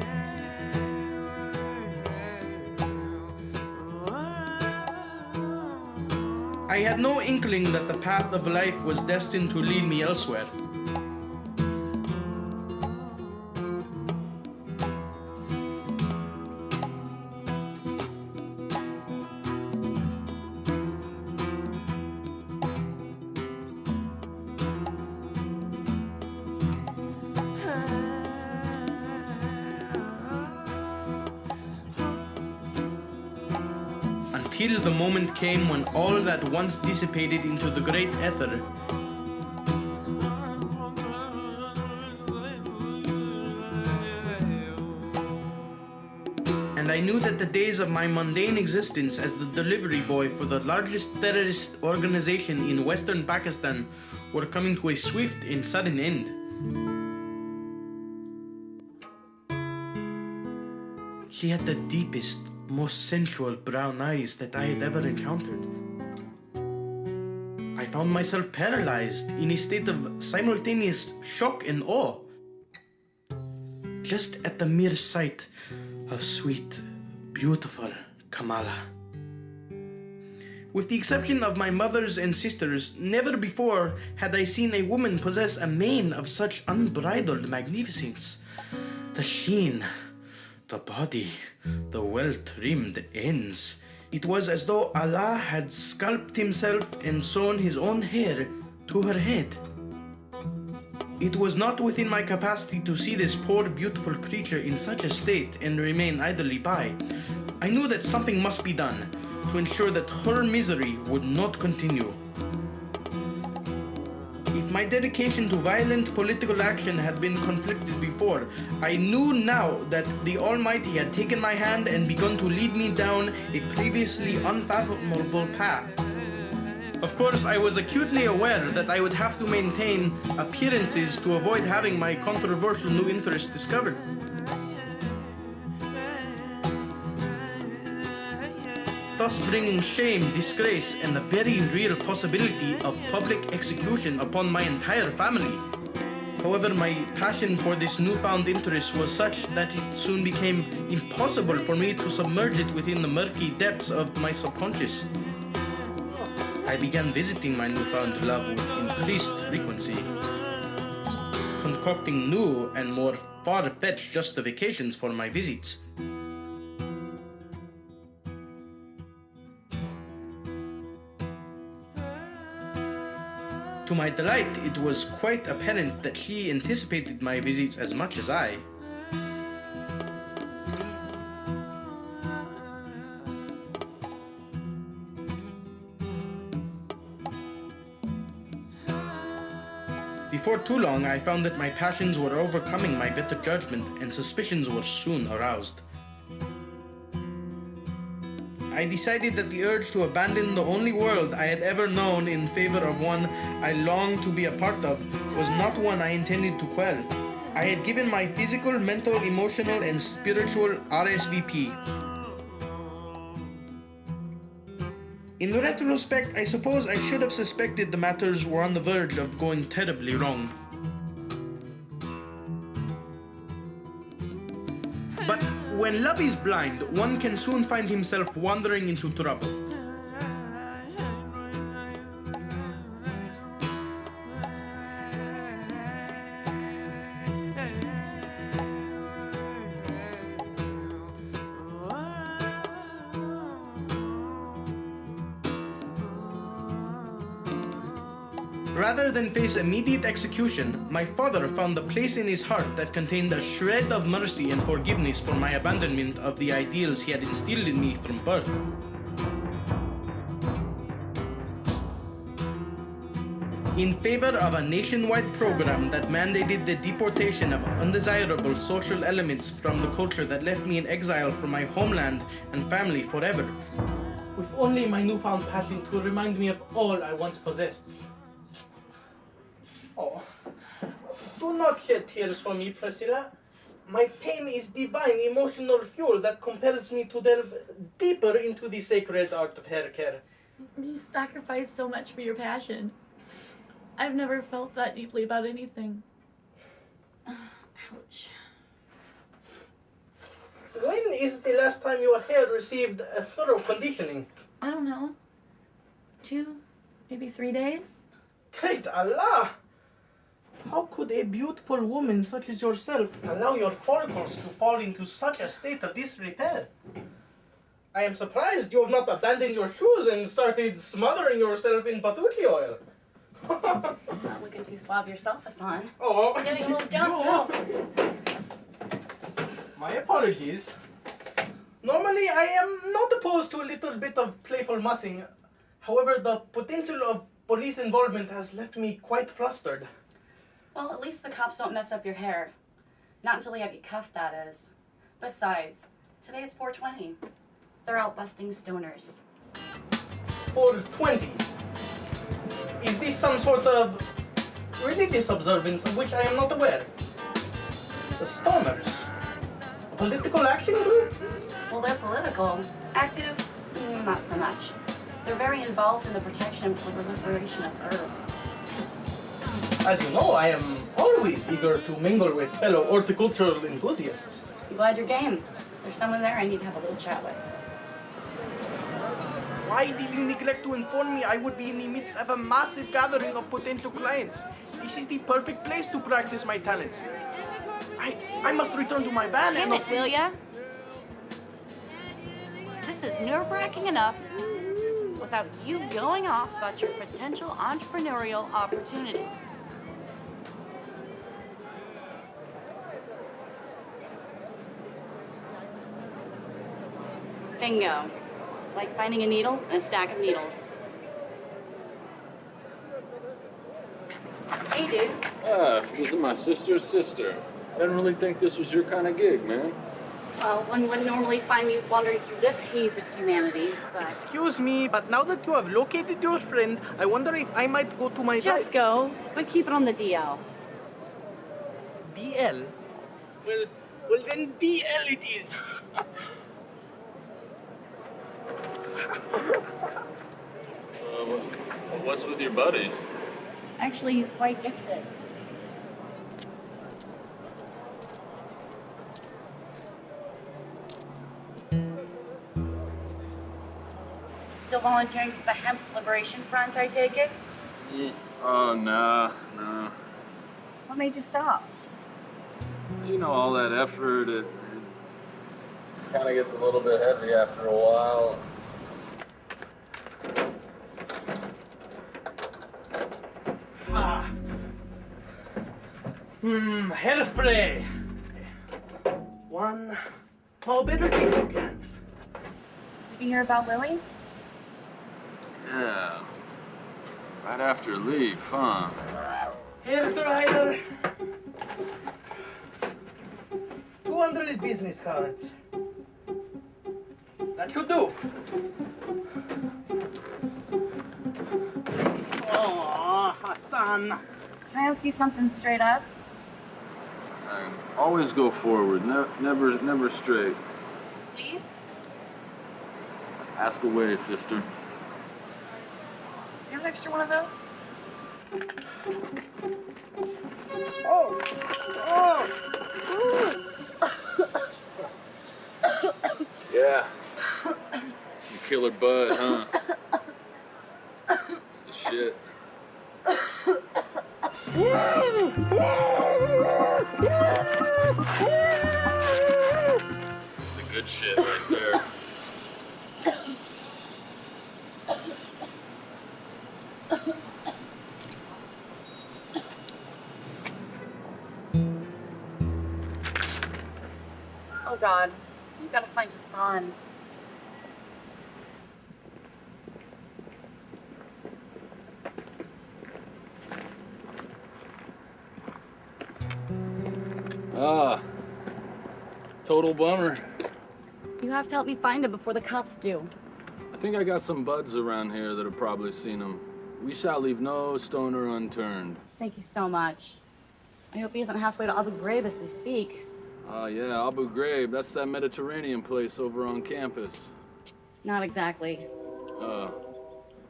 F: I had no inkling that the path of life was destined to lead me elsewhere. Until the moment came when all that once dissipated into the great ether and I knew that the days of my mundane existence as the delivery boy for the largest terrorist organization in western Pakistan were coming to a swift and sudden end. She had the deepest, most sensual brown eyes that I had ever encountered. I found myself paralyzed in a state of simultaneous shock and awe, just at the mere sight of sweet, beautiful Kamala. With the exception of my mothers and sisters, never before had I seen a woman possess a mane of such unbridled magnificence. The sheen, the body, the well-trimmed ends. It was as though Allah had sculpted himself and sewn his own hair to her head. It was not within my capacity to see this poor beautiful creature in such a state and remain idly by. I knew that something must be done to ensure that her misery would not continue. If my dedication to violent political action had been conflicted before, I knew now that the Almighty had taken my hand and begun to lead me down a previously unfathomable path. Of course, I was acutely aware that I would have to maintain appearances to avoid having my controversial new interest discovered. Thus bringing shame, disgrace, and the very real possibility of public execution upon my entire family. However, my passion for this newfound interest was such that it soon became impossible for me to submerge it within the murky depths of my subconscious. I began visiting my newfound love with increased frequency, concocting new and more far-fetched justifications for my visits. To my delight, it was quite apparent that she anticipated my visits as much as I. Before too long, I found that my passions were overcoming my better judgment, and suspicions were soon aroused. I decided that the urge to abandon the only world I had ever known in favor of one I longed to be a part of was not one I intended to quell. I had given my physical, mental, emotional, and spiritual RSVP. In retrospect, I suppose I should have suspected the matters were on the verge of going terribly wrong. But When love is blind, one can soon find himself wandering into trouble. Rather than face immediate execution, my father found a place in his heart that contained a shred of mercy and forgiveness for my abandonment of the ideals he had instilled in me from birth. In favor of a nationwide program that mandated the deportation of undesirable social elements from the culture that left me in exile from my homeland and family forever. With only my newfound passion to remind me of all I once possessed. Oh, do not shed tears for me, Priscilla. My pain is divine emotional fuel that compels me to delve deeper into the sacred art of hair care.
B: You sacrifice so much for your passion. I've never felt that deeply about anything. Ouch.
F: When is the last time your hair received a thorough conditioning?
B: I don't know. 2, maybe 3 days?
F: Great Allah! How could a beautiful woman such as yourself allow your follicles to fall into such a state of disrepair? I am surprised you have not abandoned your shoes and started smothering yourself in patootie oil.
B: Not looking too suave yourself, Hassan.
F: Oh,
B: Getting a little downhill.
F: My apologies. Normally, I am not opposed to a little bit of playful mussing. However, the potential of police involvement has left me quite flustered.
B: Well, at least the cops don't mess up your hair. Not until they have you cuffed, that is. Besides, today's 420. They're out busting stoners.
F: 420? Is this some sort of religious observance of which I am not aware? The stoners? A political action group?
B: Well, they're political. Active? Not so much. They're very involved in the protection and proliferation of herbs.
F: As you know, I am always eager to mingle with fellow horticultural enthusiasts.
B: I'm glad you're game. There's someone there I need to have a little chat with.
F: Why did you neglect to inform me I would be in the midst of a massive gathering of potential clients? This is the perfect place to practice my talents. I must return to my van and...
Q: Damn it, will ya? This is nerve-wracking enough without you going off about your potential entrepreneurial opportunities.
B: Bingo. Like finding a needle in a stack of needles. Hey, dude.
D: This is my sister's sister. I didn't really think this was your kind of gig, man.
B: Well, one wouldn't normally find me wandering through this haze of humanity, but...
F: Excuse me, but now that you have located your friend, I wonder if I might go to my...
B: Just go, but keep it on the DL.
F: DL? Well then DL it is.
D: What's with your buddy?
B: Actually, he's quite gifted. Still volunteering for the Hemp Liberation Front, I take it?
D: Oh, no.
B: What made you stop?
D: You know, all that effort, it kind of gets a little bit heavy after a while.
F: Hairspray. One. Oh, better take 2 cans.
B: Did you hear about Lily?
D: Yeah. Right after leave, huh?
F: Hair dryer. 200 business cards. That should do. Oh, Hassan.
B: Can I ask you something straight up?
D: Always go forward, never straight.
B: Please?
D: Ask away, sister.
B: You have an extra one of those?
D: killer bud, huh? It's the shit. It's the good shit right there.
B: Oh God, you gotta find Hassan.
D: Ah, total bummer.
B: You have to help me find him before the cops do.
D: I think I got some buds around here that have probably seen him. We shall leave no stone unturned.
B: Thank you so much. I hope he isn't halfway to Abu Ghraib as we speak.
D: Yeah, Abu Ghraib. That's that Mediterranean place over on campus.
B: Not exactly.
D: I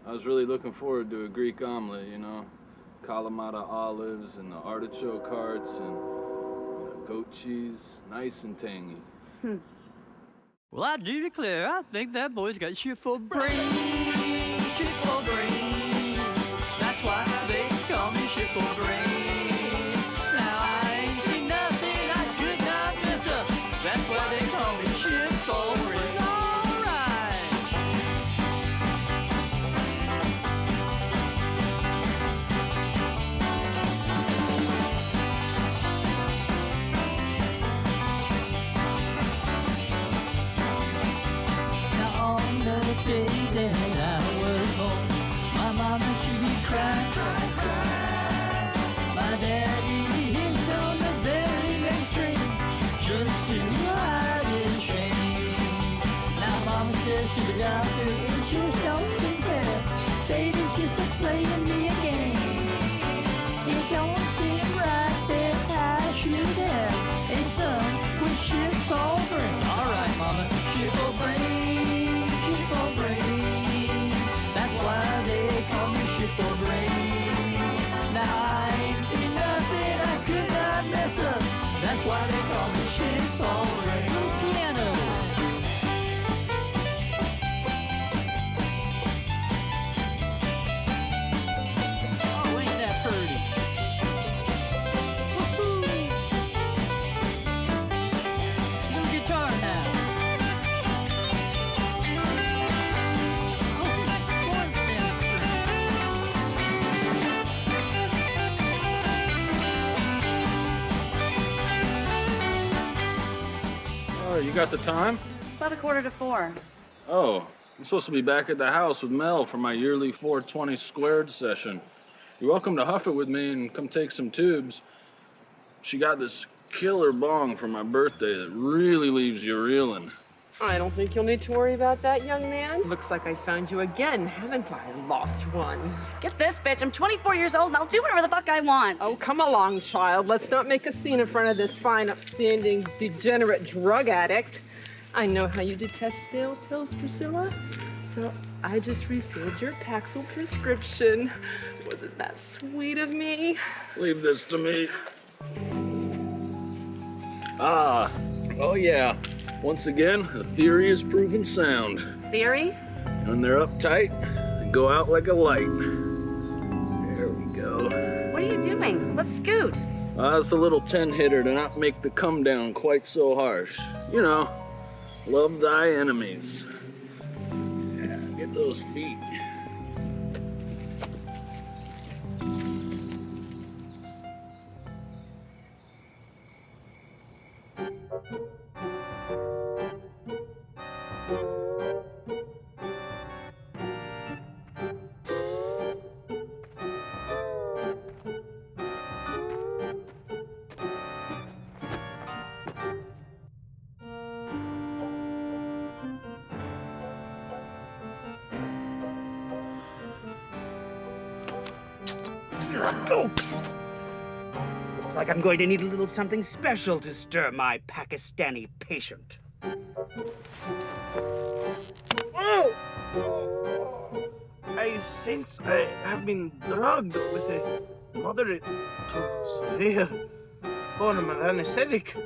D: was really looking forward to a Greek omelet, you know? Kalamata olives and the artichoke hearts and goat cheese. Nice and tangy.
R: Well, I do declare, I think that boy's got shit for brains. Shit for brains. That's why they call me shit for brains. Now I ain't seen nothing I could not mess up. That's why they call me shit for brains. All right. Now on the day that I was born, my mama, she be crying, crying, crying. My daddy hitched on the very next train just to hide his shame. Now mama says to the doctor, it just don't seem fair. Fate is just a playing me a game. It don't seem right that I should have a son with shit for brains. All right, mama, shit for brains, shit for brains. That's why they call me shit for brains. Now I ain't seen nothing I could not mess up. That's why they call me shit for brains. Little piano. Oh, ain't that pretty? Woohoo! Little guitar now. Oh, that's scorpion
D: Oh, you got the time?
B: It's about 3:45.
D: Oh, I'm supposed to be back at the house with Mel for my yearly 420 squared session. You're welcome to huff it with me and come take some tubes. She got this killer bong for my birthday that really leaves you reeling.
M: I don't think you'll need to worry about that, young man. Looks like I found you again, haven't I, lost one?
B: Get this, bitch. I'm 24 years old and I'll do whatever the fuck I want.
M: Oh, come along, child. Let's not make a scene in front of this fine, upstanding, degenerate drug addict. I know how you detest stale pills, Priscilla. So I just refilled your Paxil prescription. Wasn't that sweet of me?
D: Leave this to me. Oh yeah. Once again, the theory is proven sound.
B: Theory?
D: When they're uptight, they go out like a light. There we go.
B: What are you doing? Let's scoot.
D: It's a little 10-hitter to not make the come down quite so harsh. You know, love thy enemies. Yeah, get those feet.
O: Looks like I'm going to need a little something special to stir my Pakistani patient.
F: Oh! I sense I have been drugged with a moderate to severe form of anesthetic.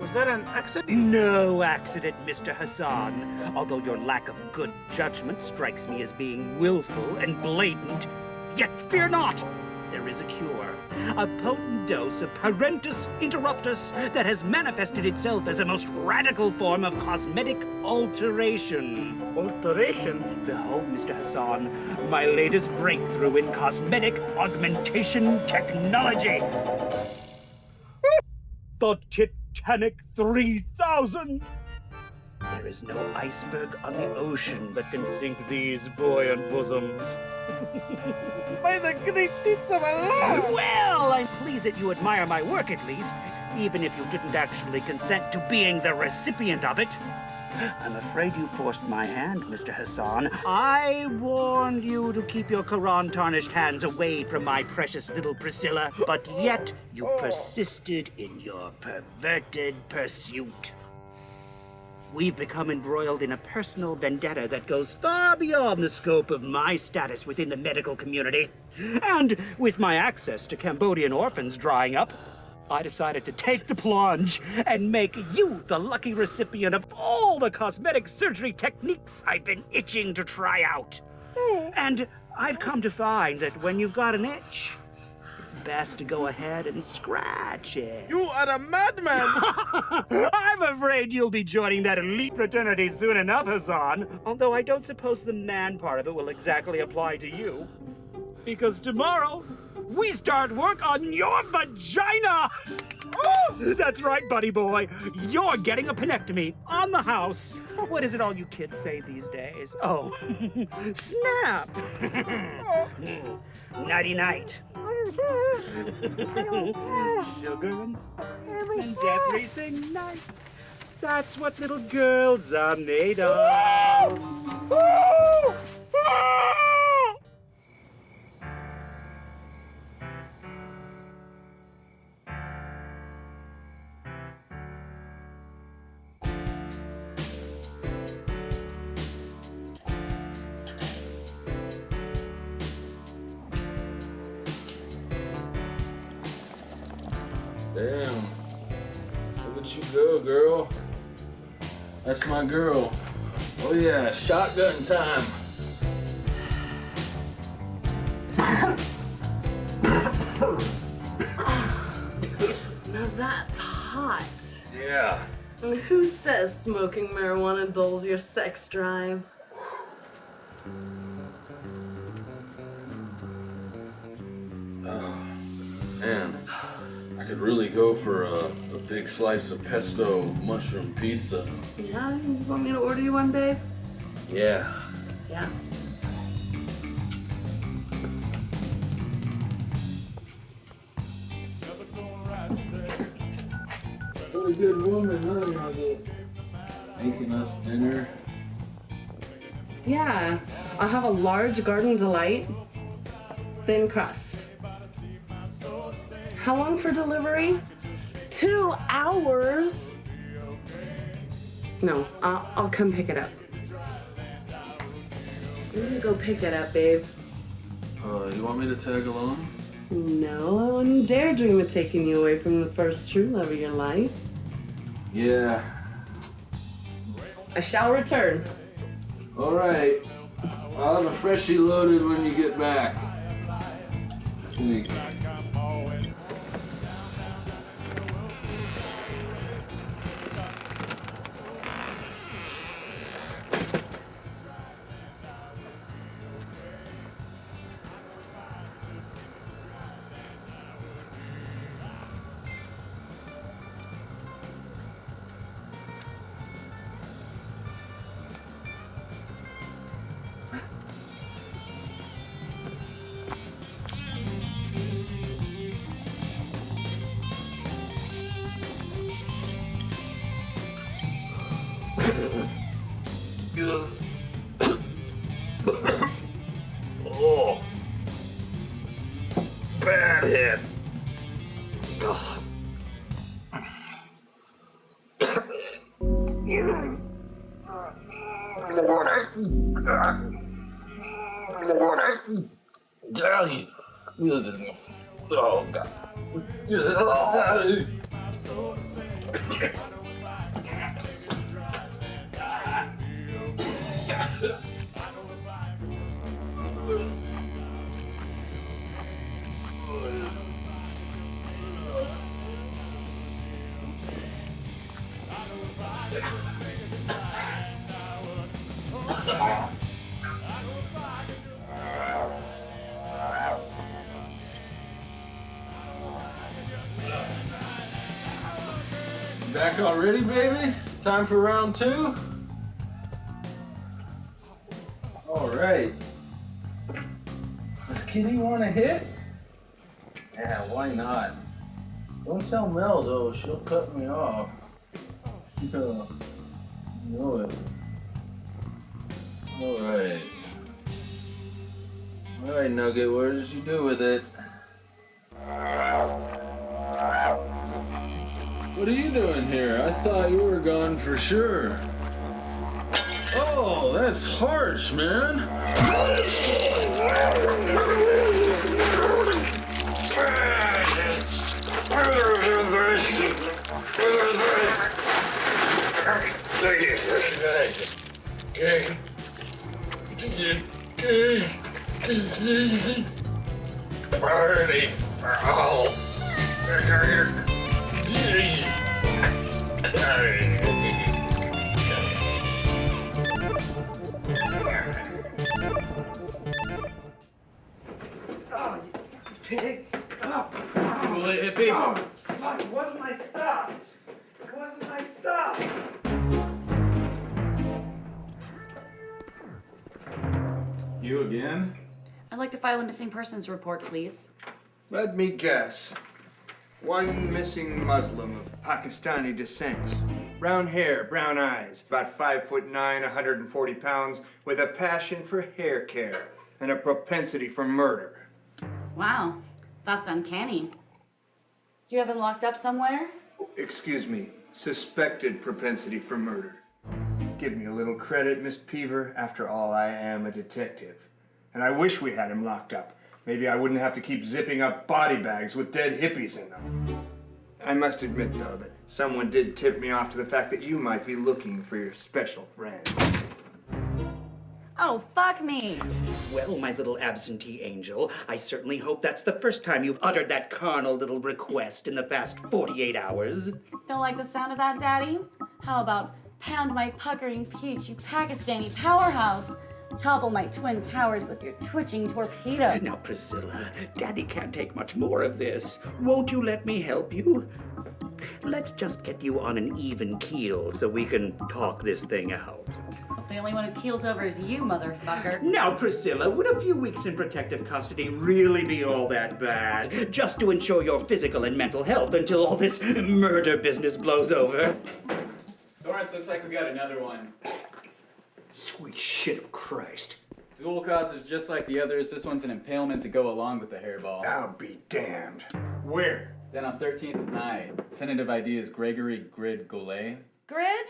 F: Was that an accident?
O: No accident, Mr. Hassan. Although your lack of good judgment strikes me as being willful and blatant. Yet fear not, there is a cure. A potent dose of parentis interruptus that has manifested itself as a most radical form of cosmetic alteration.
F: Alteration?
O: Behold, Mr. Hassan, my latest breakthrough in cosmetic augmentation technology. The Titanic 3000! There is no iceberg on the ocean that can sink these buoyant bosoms.
F: By the great deeds of Allah!
O: Well, I'm pleased that you admire my work at least, even if you didn't actually consent to being the recipient of it. I'm afraid you forced my hand, Mr. Hassan. I warned you to keep your Quran-tarnished hands away from my precious little Priscilla, but yet you persisted in your perverted pursuit. We've become embroiled in a personal vendetta that goes far beyond the scope of my status within the medical community. And with my access to Cambodian orphans drying up, I decided to take the plunge and make you the lucky recipient of all the cosmetic surgery techniques I've been itching to try out. And I've come to find that when you've got an itch, it's best to go ahead and scratch it.
F: You are a madman!
O: I'm afraid you'll be joining that elite fraternity soon enough, Hassan. Although I don't suppose the man part of it will exactly apply to you. Because tomorrow, we start work on your vagina! That's right, buddy boy. You're getting a penectomy on the house. What is it all you kids say these days? Oh, snap. Nighty-night. Sugar and spice and everything nice. That's what little girls are made of.
D: Damn. Look at you go, girl. That's my girl. Oh yeah, shotgun time.
M: Now that's hot.
D: Yeah.
M: And who says smoking marijuana dulls your sex drive?
D: Oh, man. I could really go for a big slice of pesto mushroom pizza.
M: Yeah, you want me to order you one, babe?
D: Yeah.
M: Yeah.
D: What a good woman, huh, Margot? Making us dinner.
M: Yeah, I'll have a large garden delight, thin crust. How long for delivery? 2 hours? No, I'll come pick it up. I'm gonna go pick it up, babe.
D: You want me to tag along?
M: No, I wouldn't dare dream of taking you away from the first true love of your life.
D: Yeah.
M: I shall return.
D: All right. I'll have a freshie loaded when you get back. Thank you. Oh, bad hit. Oh, God. Back already, baby? Time for round two? All right. Does Kitty want to hit? Yeah, why not? Don't tell Mel, though. She'll cut me off. No. Know it. All right. All right, Nugget, what did you do with it? What are you doing here? I thought you were gone for sure. Oh, that's harsh, man.
R: Party for all.
F: Oh, you pig. Oh,
L: Cool it, hippie.
F: oh, fuck, it wasn't my stuff. It wasn't my stuff.
E: You again?
B: I'd like to file a missing persons report, please.
E: Let me guess. One missing Muslim of Pakistani descent. Brown hair, brown eyes, about 5'9", 140 pounds, with a passion for hair care and a propensity for murder.
B: Wow, that's uncanny. Do you have him locked up somewhere?
E: Excuse me, suspected propensity for murder. Give me a little credit, Miss Peaver. After all, I am a detective. And I wish we had him locked up. Maybe I wouldn't have to keep zipping up body bags with dead hippies in them. I must admit, though, that someone did tip me off to the fact that you might be looking for your special friend.
B: Oh, fuck me.
O: Well, my little absentee angel, I certainly hope that's the first time you've uttered that carnal little request in the past 48 hours.
B: Don't like the sound of that, Daddy? How about pound my puckering peach, you Pakistani powerhouse? Topple my twin towers with your twitching torpedo.
O: Now, Priscilla, Daddy can't take much more of this. Won't you let me help you? Let's just get you on an even keel so we can talk this thing out.
B: The only one who keels over is you, motherfucker.
O: Now, Priscilla, would a few weeks in protective custody really be all that bad? Just to ensure your physical and mental health until all this murder business blows over?
L: Torrance, looks like we got another one.
E: Sweet shit of Christ.
L: Dual causes just like the others. This one's an impalement to go along with the hairball.
E: I'll be damned. Where?
L: Then on 13th at night. Tentative ID is Gregory Grid Goulet.
B: Grid?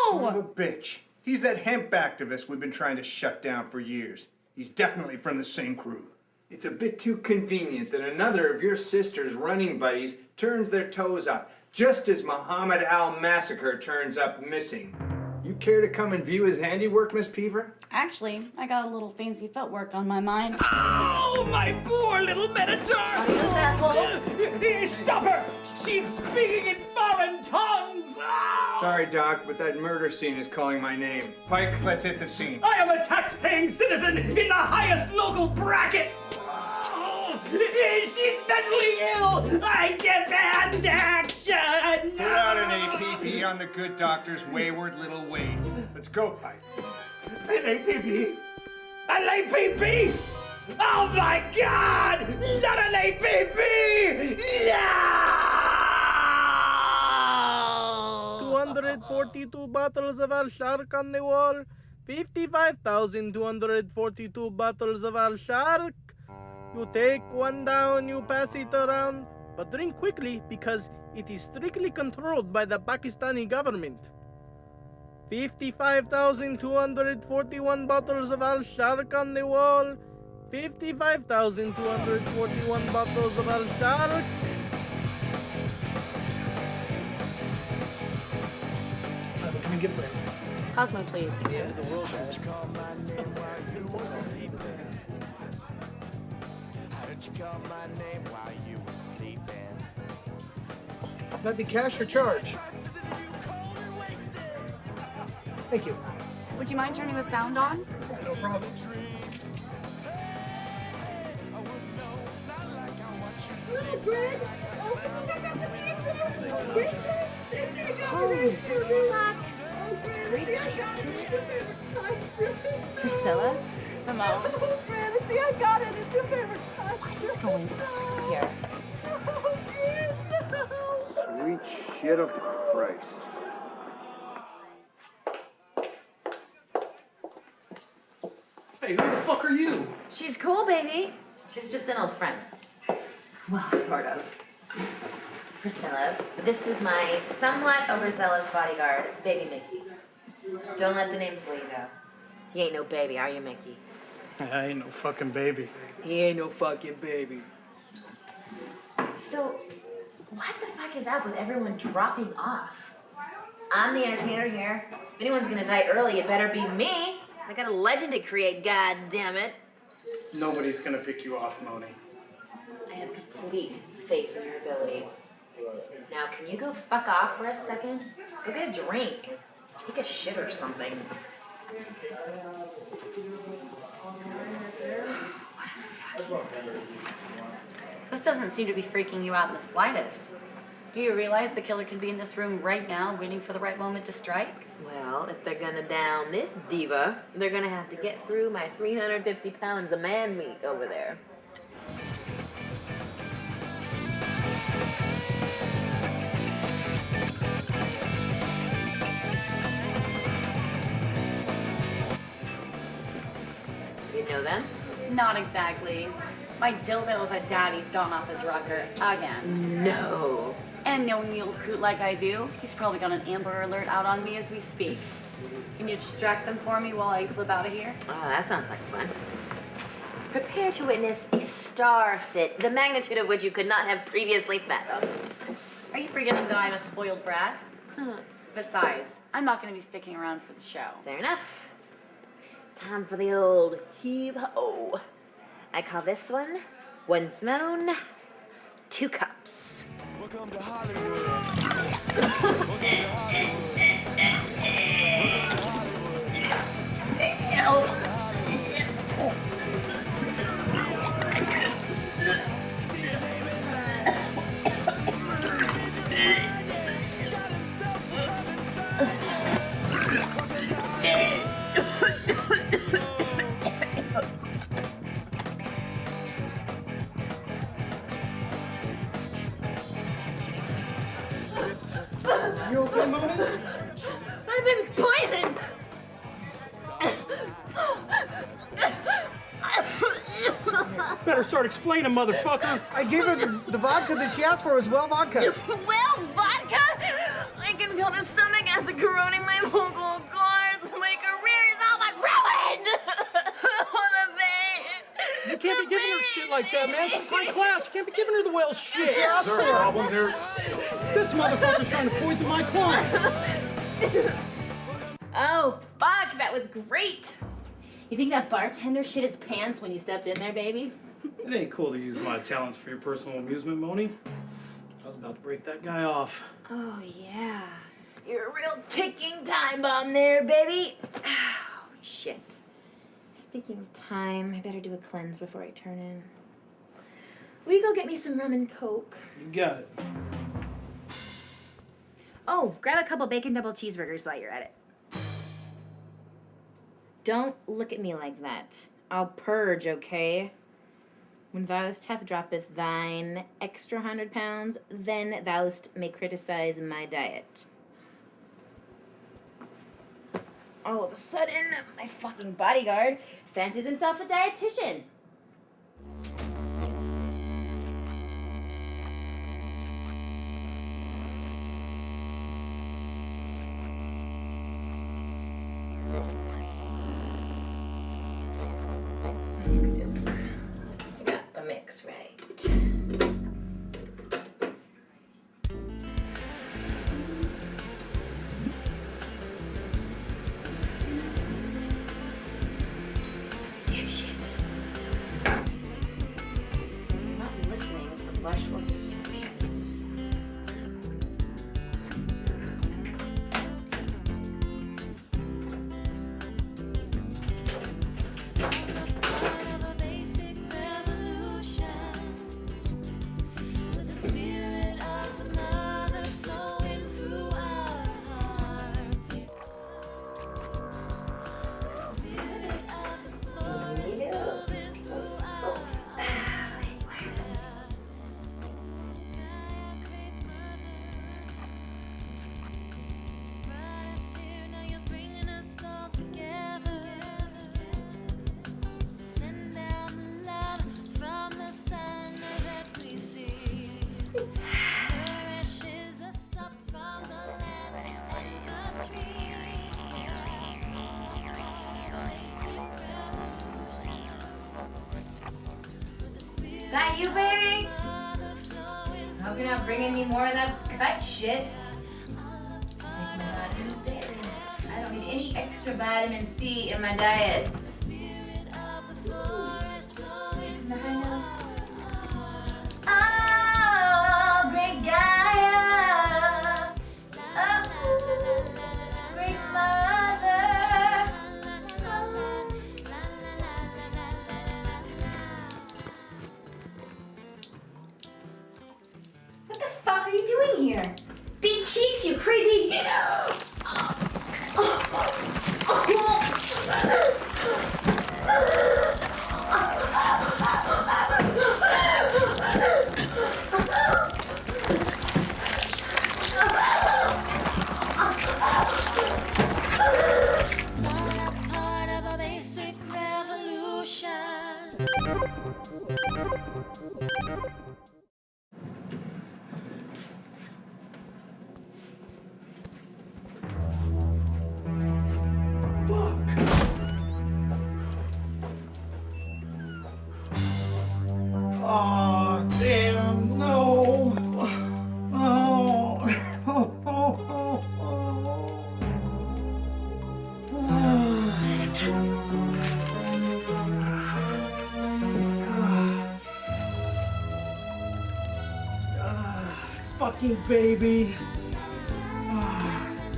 E: Son of
B: No!
E: a bitch. He's that hemp activist we've been trying to shut down for years. He's definitely from the same crew. It's a bit too convenient that another of your sister's running buddies turns their toes up, just as Muhammad Al Massacre turns up missing. You care to come and view his handiwork, Miss Peaver?
B: Actually, I got a little fancy footwork on my mind.
O: Oh, my poor little metatarsals!
B: This asshole!
O: Stop her! She's speaking in foreign tongues! Oh!
E: Sorry, Doc, but that murder scene is calling my name. Pike, let's hit the scene.
O: I am a tax-paying citizen in the highest local bracket! Oh, she's mentally ill! I demand action!
E: Put out an APB on the good doctor's wayward little waif. Let's go, Pike.
O: An APB? An APB? Oh my God! Not an APB! No!
F: 242 bottles of Al-Shark on the wall. 55,242 bottles of Al-Shark. You take one down, you pass it around, but drink quickly because it is strictly controlled by the Pakistani government. 55,241 bottles of Al-Shark on the wall. 55,241 bottles of Al-Shark. me get for him?
Q: Cosmo, please.
F: It's the end of the world, guys. That'd be cash or charge? Thank you.
Q: Would you mind turning the sound on?
F: No problem.
Q: Holy fuck. Great Priscilla? Simone?
K: Fantasy, I got it. It's your favorite time.
Q: What is going on here?
E: Sweet shit of Christ.
S: Hey, who the fuck are you?
T: She's cool, baby. She's just an old friend. Well, sort of. Priscilla, this is my somewhat overzealous bodyguard, Baby Mickey. Don't let the name fool you, though. He ain't no baby, are you, Mickey?
F: I ain't no fucking baby.
T: He ain't no fucking baby. So, what the fuck is up with everyone dropping off? I'm the entertainer here. If anyone's gonna die early, it better be me. I got a legend to create, god damn it.
F: Nobody's gonna pick you off, Moni.
T: I have complete faith in your abilities. Now, can you go fuck off for a second? Go get a drink. Take a shit or something.
Q: This doesn't seem to be freaking you out in the slightest. Do you realize the killer could be in this room right now, waiting for the right moment to strike?
T: Well, if they're gonna down this diva, they're gonna have to get through my 350 pounds of man meat over there. You know them?
Q: Not exactly. My dildo of a daddy's gone off his rocker again.
T: No.
Q: And knowing the old coot like I do, he's probably got an Amber Alert out on me as we speak. Can you distract them for me while I slip out of here?
T: Oh, that sounds like fun. Prepare to witness a star fit, the magnitude of which you could not have previously fathomed.
Q: Are you forgetting that I'm a spoiled brat? Besides, I'm not going to be sticking around for the show.
T: Fair enough. Time for the old heave-ho. I call this one Simone, 2 cups.
R: Welcome to Hollywood.
F: You okay, Moni?
T: I've been poisoned!
F: Better start explaining, motherfucker.
U: I gave her the vodka that she asked for as well vodka.
T: Well, vodka? I can feel the stomach acid corroding my vocal cords. My career is all but ruined! The pain!
F: You can't be giving her shit like that, man. She's high class. You can't be giving her the whale shit.
U: Is there a problem here?
F: This motherfucker's trying to poison my client.
T: Oh, fuck, that was great! You think that bartender shit his pants when you stepped in there, baby?
F: It ain't cool to use my talents for your personal amusement, Moni. I was about to break that guy off.
T: Oh, yeah. You're a real ticking time bomb there, baby. Oh, shit. Speaking of time, I better do a cleanse before I turn in. Will you go get me some rum and coke?
F: You got it.
T: Oh, grab a couple bacon double cheeseburgers while you're at it. Don't look at me like that. I'll purge, okay? When thou'st hath droppeth thine extra 100 pounds, then thou'st may criticize my diet. All of a sudden, my fucking bodyguard fancies himself a dietitian. Let's got the mix right.
M: my short instructions.
T: That you, baby? Hope you're not bringing me more of that cut shit. Take my vitamins daily. I don't need any extra vitamin C in my diet. Oh, great Gaia. Oh, great mother. What the fuck are you doing here? Big cheeks, you crazy.
F: Oh, damn, no. Oh. Fucking baby.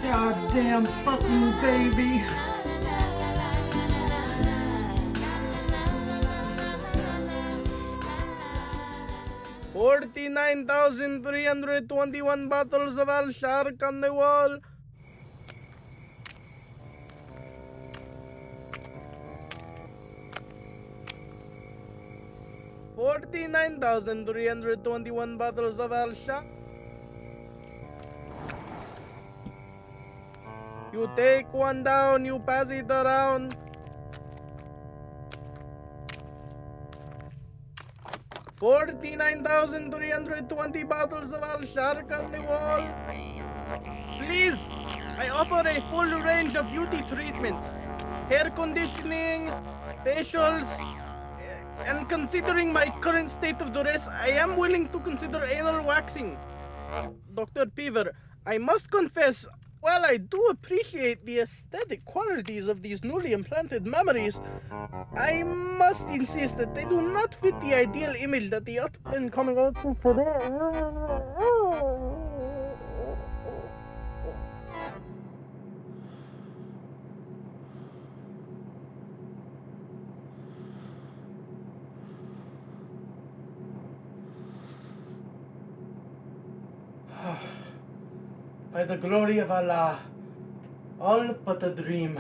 F: Goddamn fucking baby. $49,321 bottles of Al Shark on the wall. $49,321 bottles of Al Shark. You take one down, you pass it around. $49,320 bottles of Al Shark on the wall. Please, I offer a full range of beauty treatments, hair conditioning, facials, and considering my current state of duress, I am willing to consider anal waxing. Dr. Peaver, I must confess, while I do appreciate the aesthetic qualities of these newly implanted memories, I must insist that they do not fit the ideal image that the up-and coming out today. By the glory of Allah, all but a dream.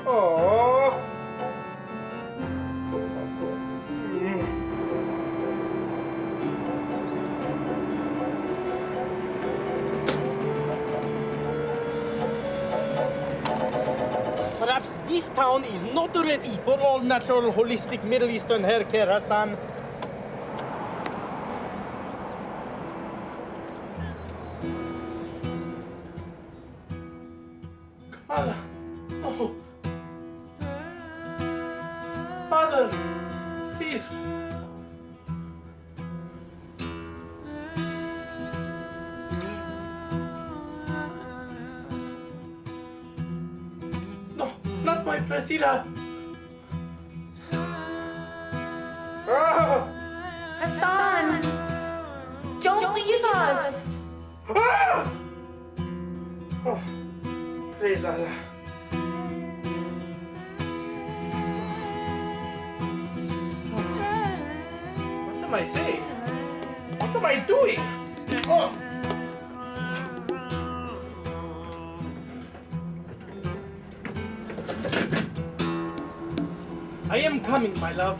F: Oh. Perhaps this town is not ready for all natural, holistic Middle Eastern hair care, Hassan. Kamala, no. Father, please. No, not my Priscilla.
Q: Hassan! Don't leave us!
F: Praise Allah. What am I saying? What am I doing? Oh. I am coming, my love.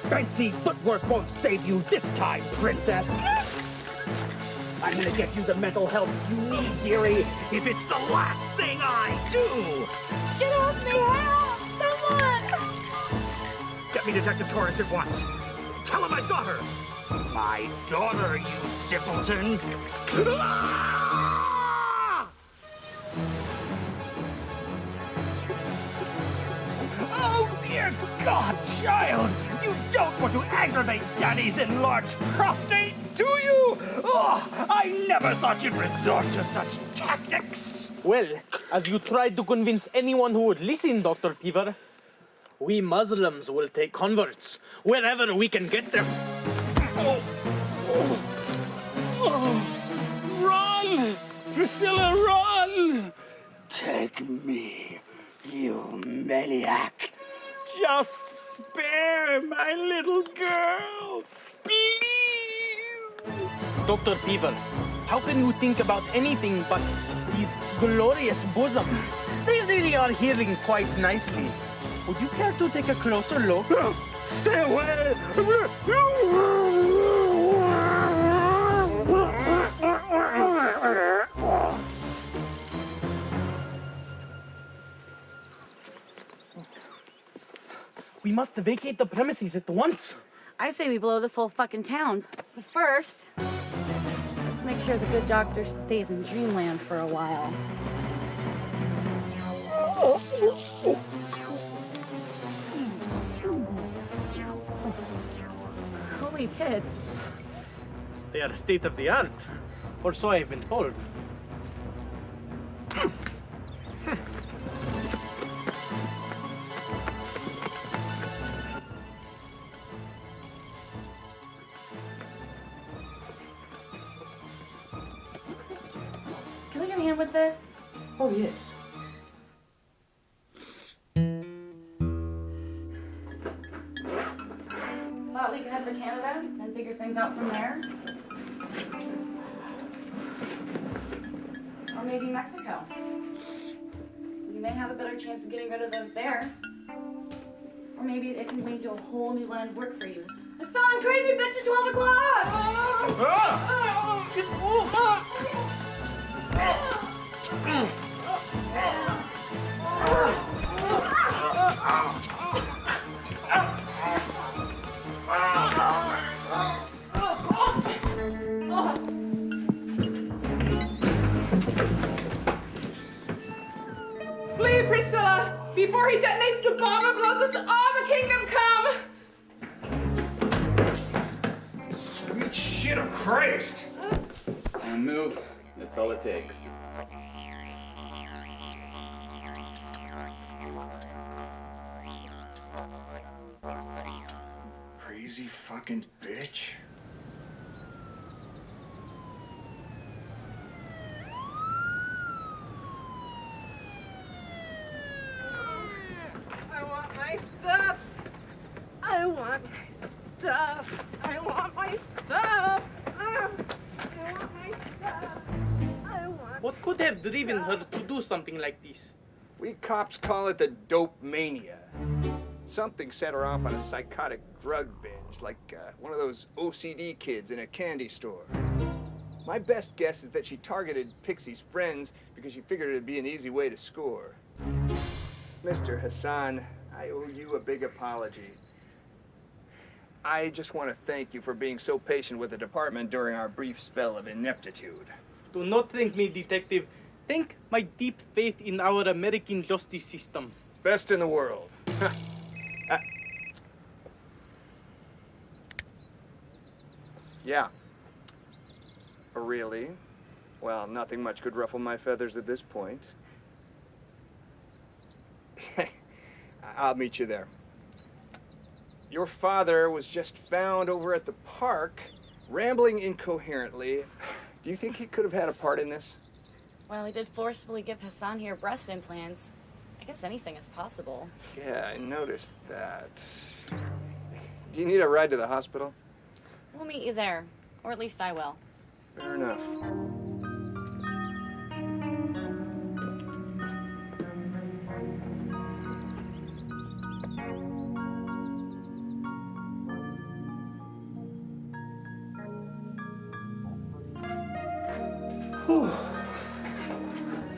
J: Fancy footwork won't save you this time, princess. I'm gonna get you the mental health you need, dearie, if it's the last thing I do.
K: Get off me! Help! Someone!
J: Get me Detective Torrance at once. Tell him my daughter. My daughter, you simpleton. Ah! Oh, dear God, child! You don't want to aggravate Daddy's enlarged prostate, do you? Oh, I never thought you'd resort to such tactics.
F: Well, as you tried to convince anyone who would listen, Dr. Peever, we Muslims will take converts wherever we can get them.
J: Run! Priscilla, run! Take me, you maniac. Just spare my little girl, please!
F: Dr. Peever, how can you think about anything but these glorious bosoms? They really are healing quite nicely. Would you care to take a closer look?
J: Stay away!
F: We must vacate the premises at once.
B: I say we blow this whole fucking town. But first, let's make sure the good doctor stays in dreamland for a while. Holy tits.
F: They are state of the art, or so I've been told.
B: Can we get a hand with this?
F: Oh, yes.
B: Thought we could head to Canada and figure things out from there. Or maybe Mexico. You may have a better chance of getting rid of those there. Or maybe it can lead to a whole new line of work for you. Hassan, crazy bitch at 12 o'clock!
M: Flee, Priscilla, before he detonates the bomb and blows us all the kingdom come!
E: Sweet shit of Christ!
L: And move. That's all it takes.
E: Crazy fucking bitch.
M: I want my stuff! I want my stuff! I want my stuff! I want my stuff! I want...
F: What could have driven her to do something like this?
E: We cops call it the dope mania. Something set her off on a psychotic drug binge, like one of those OCD kids in a candy store. My best guess is that she targeted Pixie's friends because she figured it'd be an easy way to score. Mr. Hassan, I owe you a big apology. I just want to thank you for being so patient with the department during our brief spell of ineptitude.
F: Do not thank me, detective. Thank my deep faith in our American justice system.
E: Best in the world. Yeah. Really? Well, nothing much could ruffle my feathers at this point. I'll meet you there. Your father was just found over at the park, rambling incoherently. Do you think he could have had a part in this?
B: Well, he did forcefully give Hassan here breast implants. I guess anything is possible.
E: Yeah, I noticed that. Do you need a ride to the hospital?
B: We'll meet you there. Or at least I will.
E: Fair enough.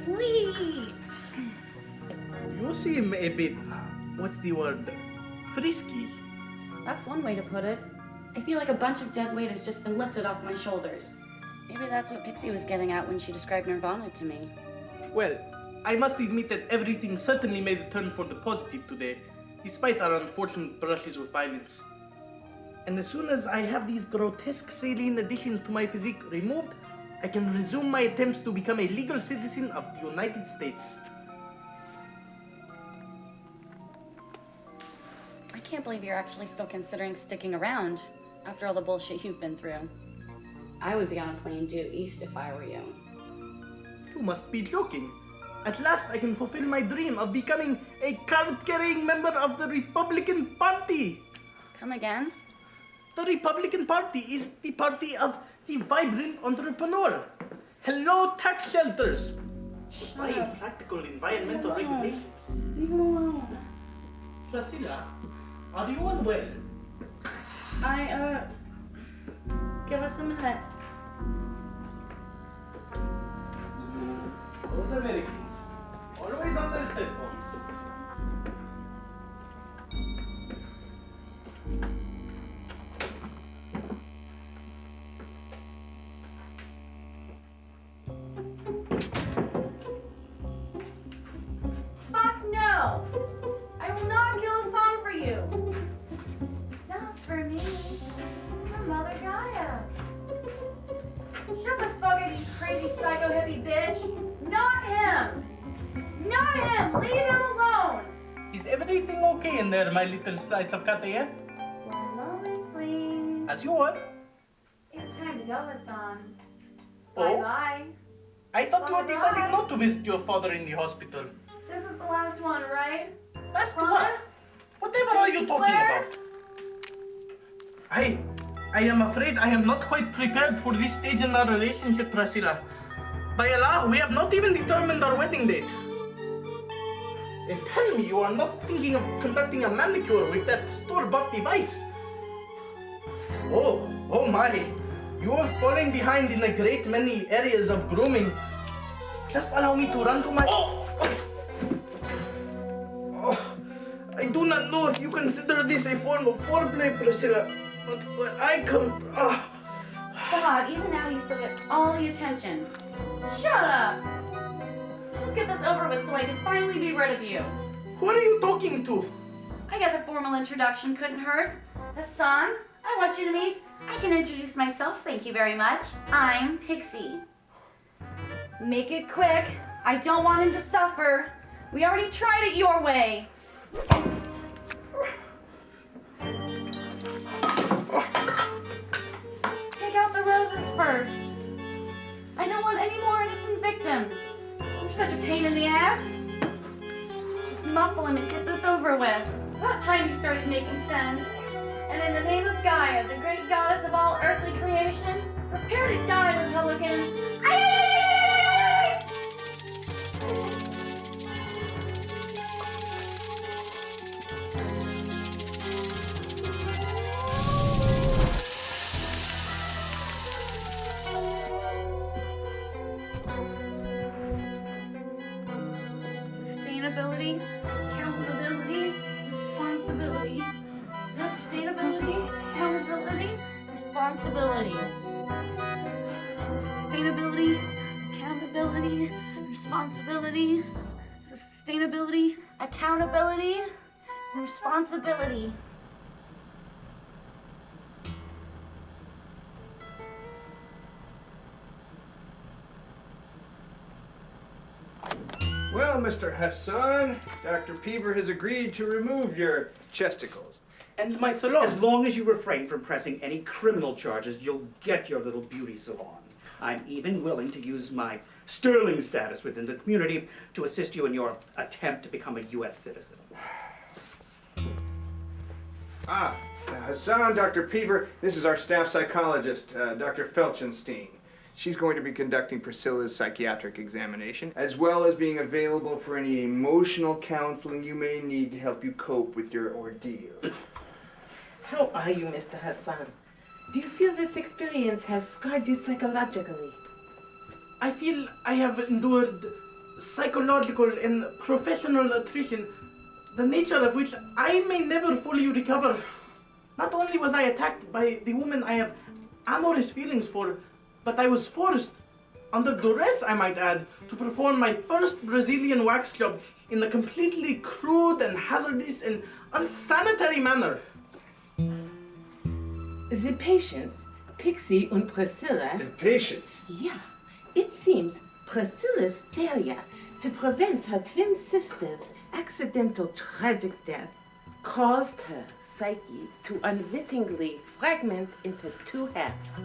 F: Whee! You seem a bit, what's the word? Frisky.
B: That's one way to put it. I feel like a bunch of dead weight has just been lifted off my shoulders. Maybe that's what Pixie was getting at when she described Nirvana to me.
F: Well, I must admit that everything certainly made a turn for the positive today, despite our unfortunate brushes with violence. And as soon as I have these grotesque saline additions to my physique removed, I can resume my attempts to become a legal citizen of the United States.
B: I can't believe you're actually still considering sticking around after all the bullshit you've been through. I would be on a plane due east if I were you.
F: You must be joking. At last I can fulfill my dream of becoming a card-carrying member of the Republican Party.
B: Come again?
F: The Republican Party is the party of the vibrant entrepreneur. Hello, tax shelters. Why impractical environmental regulations?
B: Leave him alone.
F: Priscilla, are you unwell?
B: Give us a minute.
F: Those Americans, always on their cell phones.
B: Fuck no! I will not kill a song for you. Not for me. For Mother Gaia. Shut the fuck up, you crazy psycho hippie bitch. Not him. Not him. Leave him alone.
F: Is everything okay in there, my little slice of Kataya?
B: One moment, please.
F: As you are.
B: It's time to go, Hassan.
F: Oh?
B: Bye-bye.
F: I thought you had
B: Bye-bye.
F: decided not to visit your father in the hospital.
B: This is the last one, right?
F: Last
B: Promise?
F: what? Whatever are you talking
B: Swear?
F: about? I am afraid I am not quite prepared for this stage in our relationship, Priscilla. By Allah, we have not even determined our wedding date. And tell me you are not thinking of conducting a manicure with that store-bought device. Oh my. You are falling behind in a great many areas of grooming. Just allow me to run to my... I do not know if you consider this a form of foreplay, Priscilla, but where I come from...
B: God, even now you still get all the attention. Shut up! Let's just get this over with so I can finally be rid of you.
F: Who are you talking to?
B: I guess a formal introduction couldn't hurt. Hassan, I want you to meet. I can introduce myself, thank you very much. I'm Pixie. Make it quick. I don't want him to suffer. We already tried it your way. Take out the roses first. I don't want any more innocent victims. You're such a pain in the ass. Just muffle him and get this over with. It's about time you started making sense. And in the name of Gaia, the great goddess of all earthly creation, prepare to die, Republican. Sustainability, accountability, responsibility. Sustainability, accountability, responsibility. Sustainability, accountability, responsibility. Sustainability, accountability, and responsibility.
E: Well, Mr. Hassan, Dr. Peever has agreed to remove your chesticles.
F: And my salon.
O: As long as you refrain from pressing any criminal charges, you'll get your little beauty salon. I'm even willing to use my sterling status within the community to assist you in your attempt to become a U.S. citizen.
E: Hassan, Dr. Peever, this is our staff psychologist, Dr. Felchenstein. She's going to be conducting Priscilla's psychiatric examination, as well as being available for any emotional counseling you may need to help you cope with your ordeal.
G: How are you, Mr. Hassan? Do you feel this experience has scarred you psychologically?
F: I feel I have endured psychological and professional attrition, the nature of which I may never fully recover. Not only was I attacked by the woman I have amorous feelings for, but I was forced, under duress I might add, to perform my first Brazilian wax job in a completely crude and hazardous and unsanitary manner.
G: The patients, Pixie and Priscilla...
E: The patients?
G: Yeah. It seems Priscilla's failure to prevent her twin sister's accidental tragic death caused her psyche to unwittingly fragment into two halves.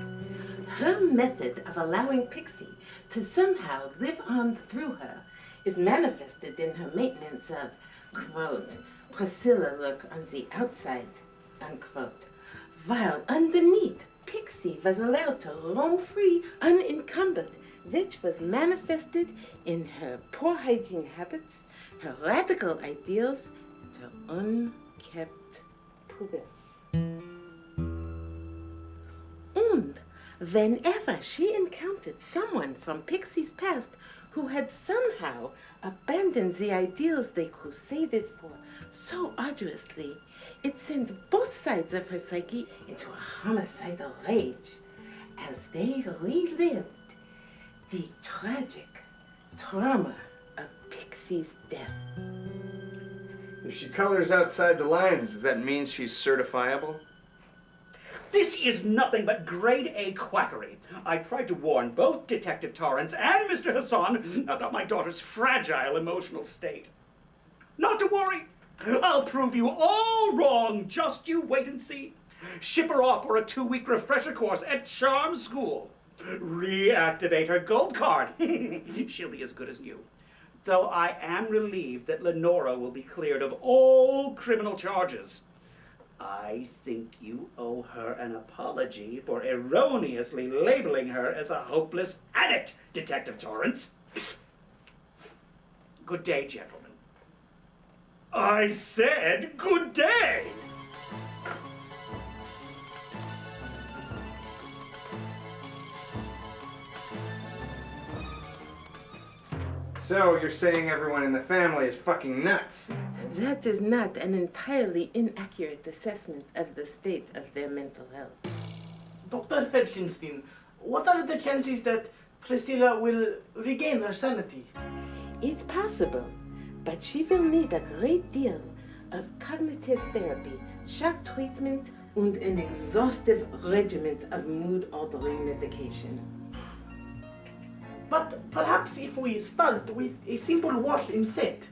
G: Her method of allowing Pixie to somehow live on through her is manifested in her maintenance of, quote, Priscilla look on the outside, unquote, while underneath Pixie was allowed to roam free, unencumbered, which was manifested in her poor hygiene habits, her radical ideals, and her unkept pubis. And whenever she encountered someone from Pixie's past who had somehow abandoned the ideals they crusaded for so arduously, it sent both sides of her psyche into a homicidal rage as they relived the tragic trauma of Pixie's death.
E: If she colors outside the lines, does that mean she's certifiable?
O: This is nothing but grade A quackery. I tried to warn both Detective Torrance and Mr. Hassan about my daughter's fragile emotional state. Not to worry. I'll prove you all wrong. Just you wait and see. Ship her off for a 2-week refresher course at Charm School. Reactivate her gold card. She'll be as good as new. Though I am relieved that Lenora will be cleared of all criminal charges. I think you owe her an apology for erroneously labeling her as a hopeless addict, Detective Torrance. Good day, gentlemen. I said good day!
E: So you're saying everyone in the family is fucking nuts?
G: That is not an entirely inaccurate assessment of the state of their mental health.
F: Dr. Felsenstein, what are the chances that Priscilla will regain her sanity?
G: It's possible, but she will need a great deal of cognitive therapy, shock treatment, and an exhaustive regimen of mood-altering medication.
F: But perhaps if we start with a simple wash and set.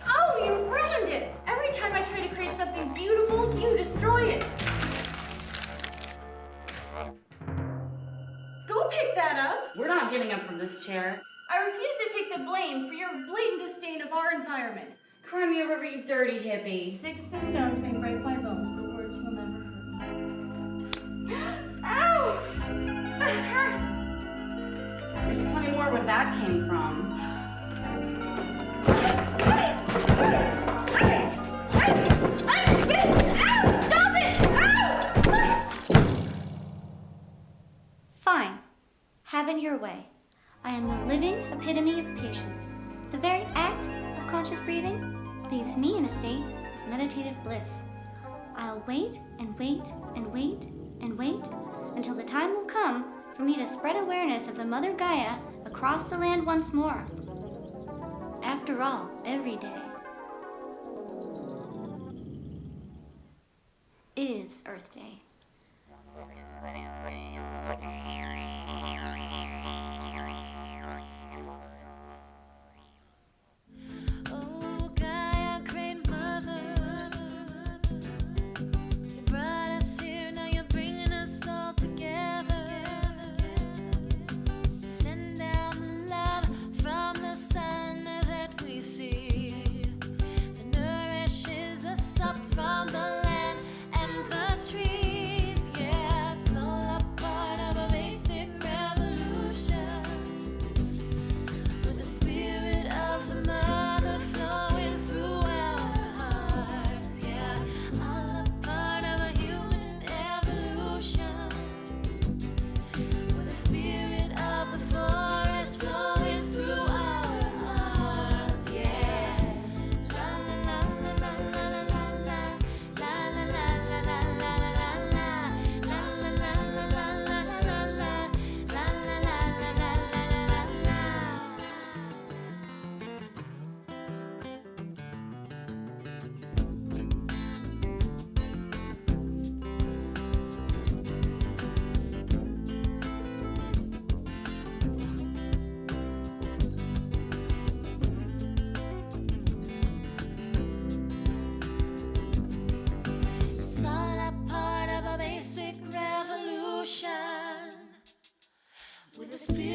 K: Oh, you ruined it! Every time I try to create something beautiful, you destroy it. Go pick that up.
Q: We're not getting up from this chair.
K: I refuse to take the blame for your blatant disdain of our environment.
Q: Cry me a river, you dirty hippie. Sticks and stones may break my bones, but words will never hurt me.
K: Ow! That hurt.
Q: There's plenty more where that came from.
H: Fine. Have it your way. I am the living epitome of patience. The very act of conscious breathing leaves me in a state of meditative bliss. I'll wait and wait and wait and wait until the time will come for me to spread awareness of the Mother Gaia across the land once more. After all, every day is Earth Day.
R: Oh, Gaia, great mother, you brought us here, now you're bringing us all together. Send down the love from the sun that we see, that nourishes us up from the land and the trees. Yeah, it's all a part of a basic revolution, with the spirit of the mother flowing through our hearts. Yeah, all a part of a human evolution, with the spirit of the forest flowing through our hearts. Yeah, la la la la la la la la la la la la la la It's all a part of a basic revolution, with the spirit